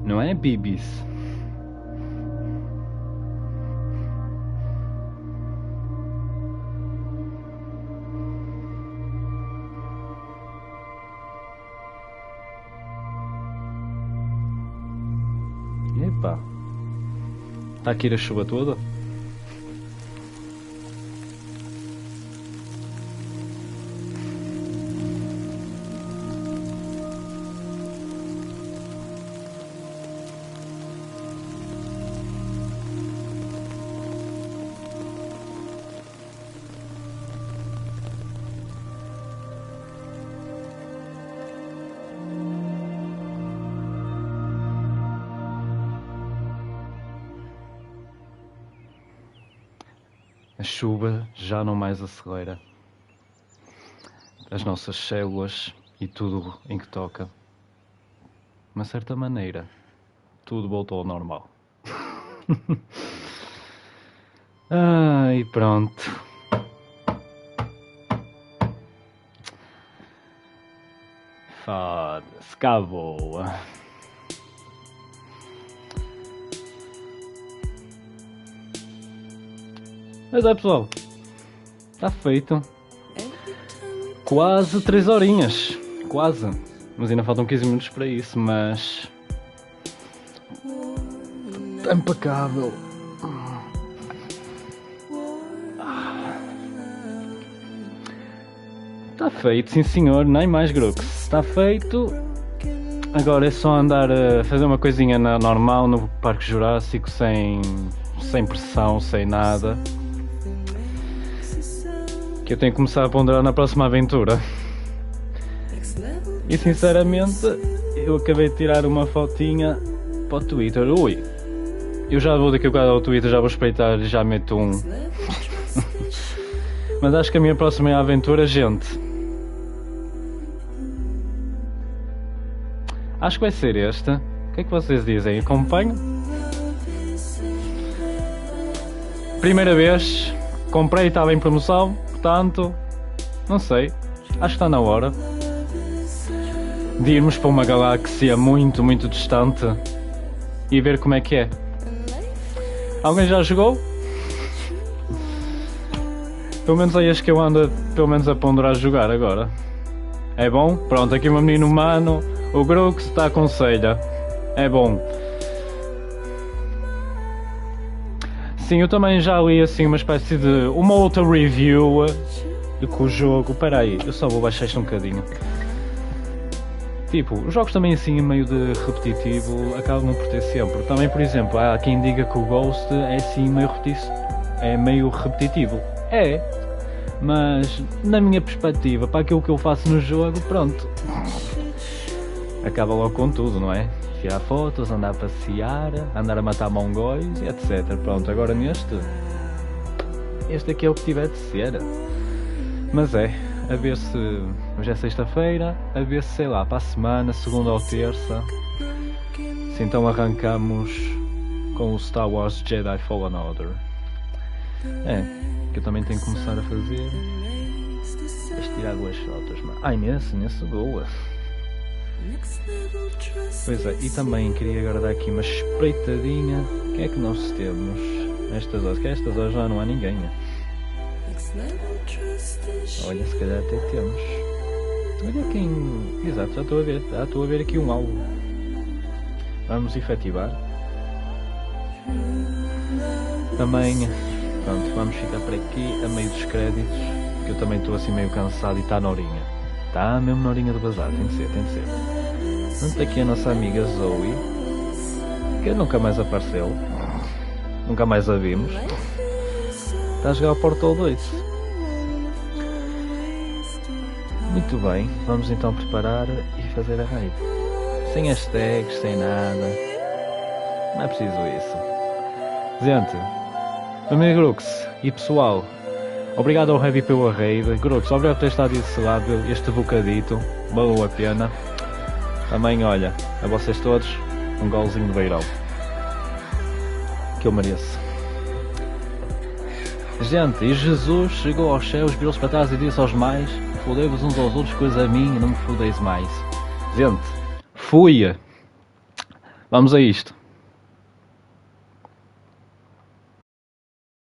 Não é, Bibis? Epa! Está aqui a chuva toda? A chuva já não mais acelera as nossas células e tudo em que toca. De uma certa maneira, tudo voltou ao normal. E pronto. Foda-se, cá voa. Mas é, pessoal, está feito. Quase 3 horinhas. Quase. Mas ainda faltam 15 minutos para isso, mas... Está impecável. Está feito, sim senhor, nem mais Grux. Está feito. Agora é só andar a fazer uma coisinha normal no Parque Jurássico, sem pressão, sem nada. Que eu tenho que começar a ponderar na próxima aventura. E sinceramente, eu acabei de tirar uma fotinha para o Twitter. Ui, eu já vou daqui a bocado ao Twitter, já vou espreitar e já meto um. Mas acho que a minha próxima aventura, gente, acho que vai ser esta. O que é que vocês dizem? Acompanho? Primeira vez, comprei e estava em promoção. Portanto, não sei, acho que está na hora de irmos para uma galáxia muito, muito distante e ver como é que é. Alguém já jogou? Pelo menos é este que eu ando pelo menos a ponderar a jogar agora. É bom? Pronto, aqui o meu menino humano, o Grux está aconselha. É bom. Sim, eu também já li assim uma espécie de... uma outra review com o jogo. Espera aí, eu só vou baixar isto um bocadinho. Tipo, os jogos também assim meio de repetitivo acabam por ter sempre. Também, por exemplo, há quem diga que o Ghost é assim meio repetitivo. É, mas na minha perspectiva, para aquilo que eu faço no jogo, pronto. Acaba logo com tudo, não é? Tirar fotos, andar a passear, andar a matar mongóis, etc. Pronto, agora este aqui é o que tiver de ser. Mas é, a ver se hoje é sexta-feira, a ver se sei lá, para a semana, segunda ou terça, se então arrancamos com o Star Wars Jedi Fallen Order. É, que eu também tenho que começar a fazer. Deixa tirar 2 fotos, mas... ai, nesse boa. Pois é, e também queria agora dar aqui uma espreitadinha. O que é que nós temos nestas horas? Que estas horas já não há ninguém. Olha, se calhar até temos. Olha quem... exato, já estou a ver aqui um alvo. Vamos efetivar. Também, pronto, vamos ficar por aqui a meio dos créditos, que eu também estou assim meio cansado e está na horinha. Está mesmo na horinha de bazar, tem de ser. Portanto, aqui a nossa amiga Zoe, que nunca mais apareceu, nunca mais a vimos, está a jogar o Portal 2. Muito bem, vamos então preparar e fazer a raid. Sem hashtags, sem nada, não é preciso isso. Gente, amigo Grux e pessoal, obrigado ao Heavy pela raid. Grux, obrigado por ter estado desse lado este bocadito, valeu a pena. Também, olha, a vocês todos, um golzinho de beirão, que eu mereço. Gente, e Jesus chegou aos céus, virou-se para trás e disse aos mais: fodei-vos uns aos outros, coisa a mim, e não me fodeis mais. Gente, fui! Vamos a isto.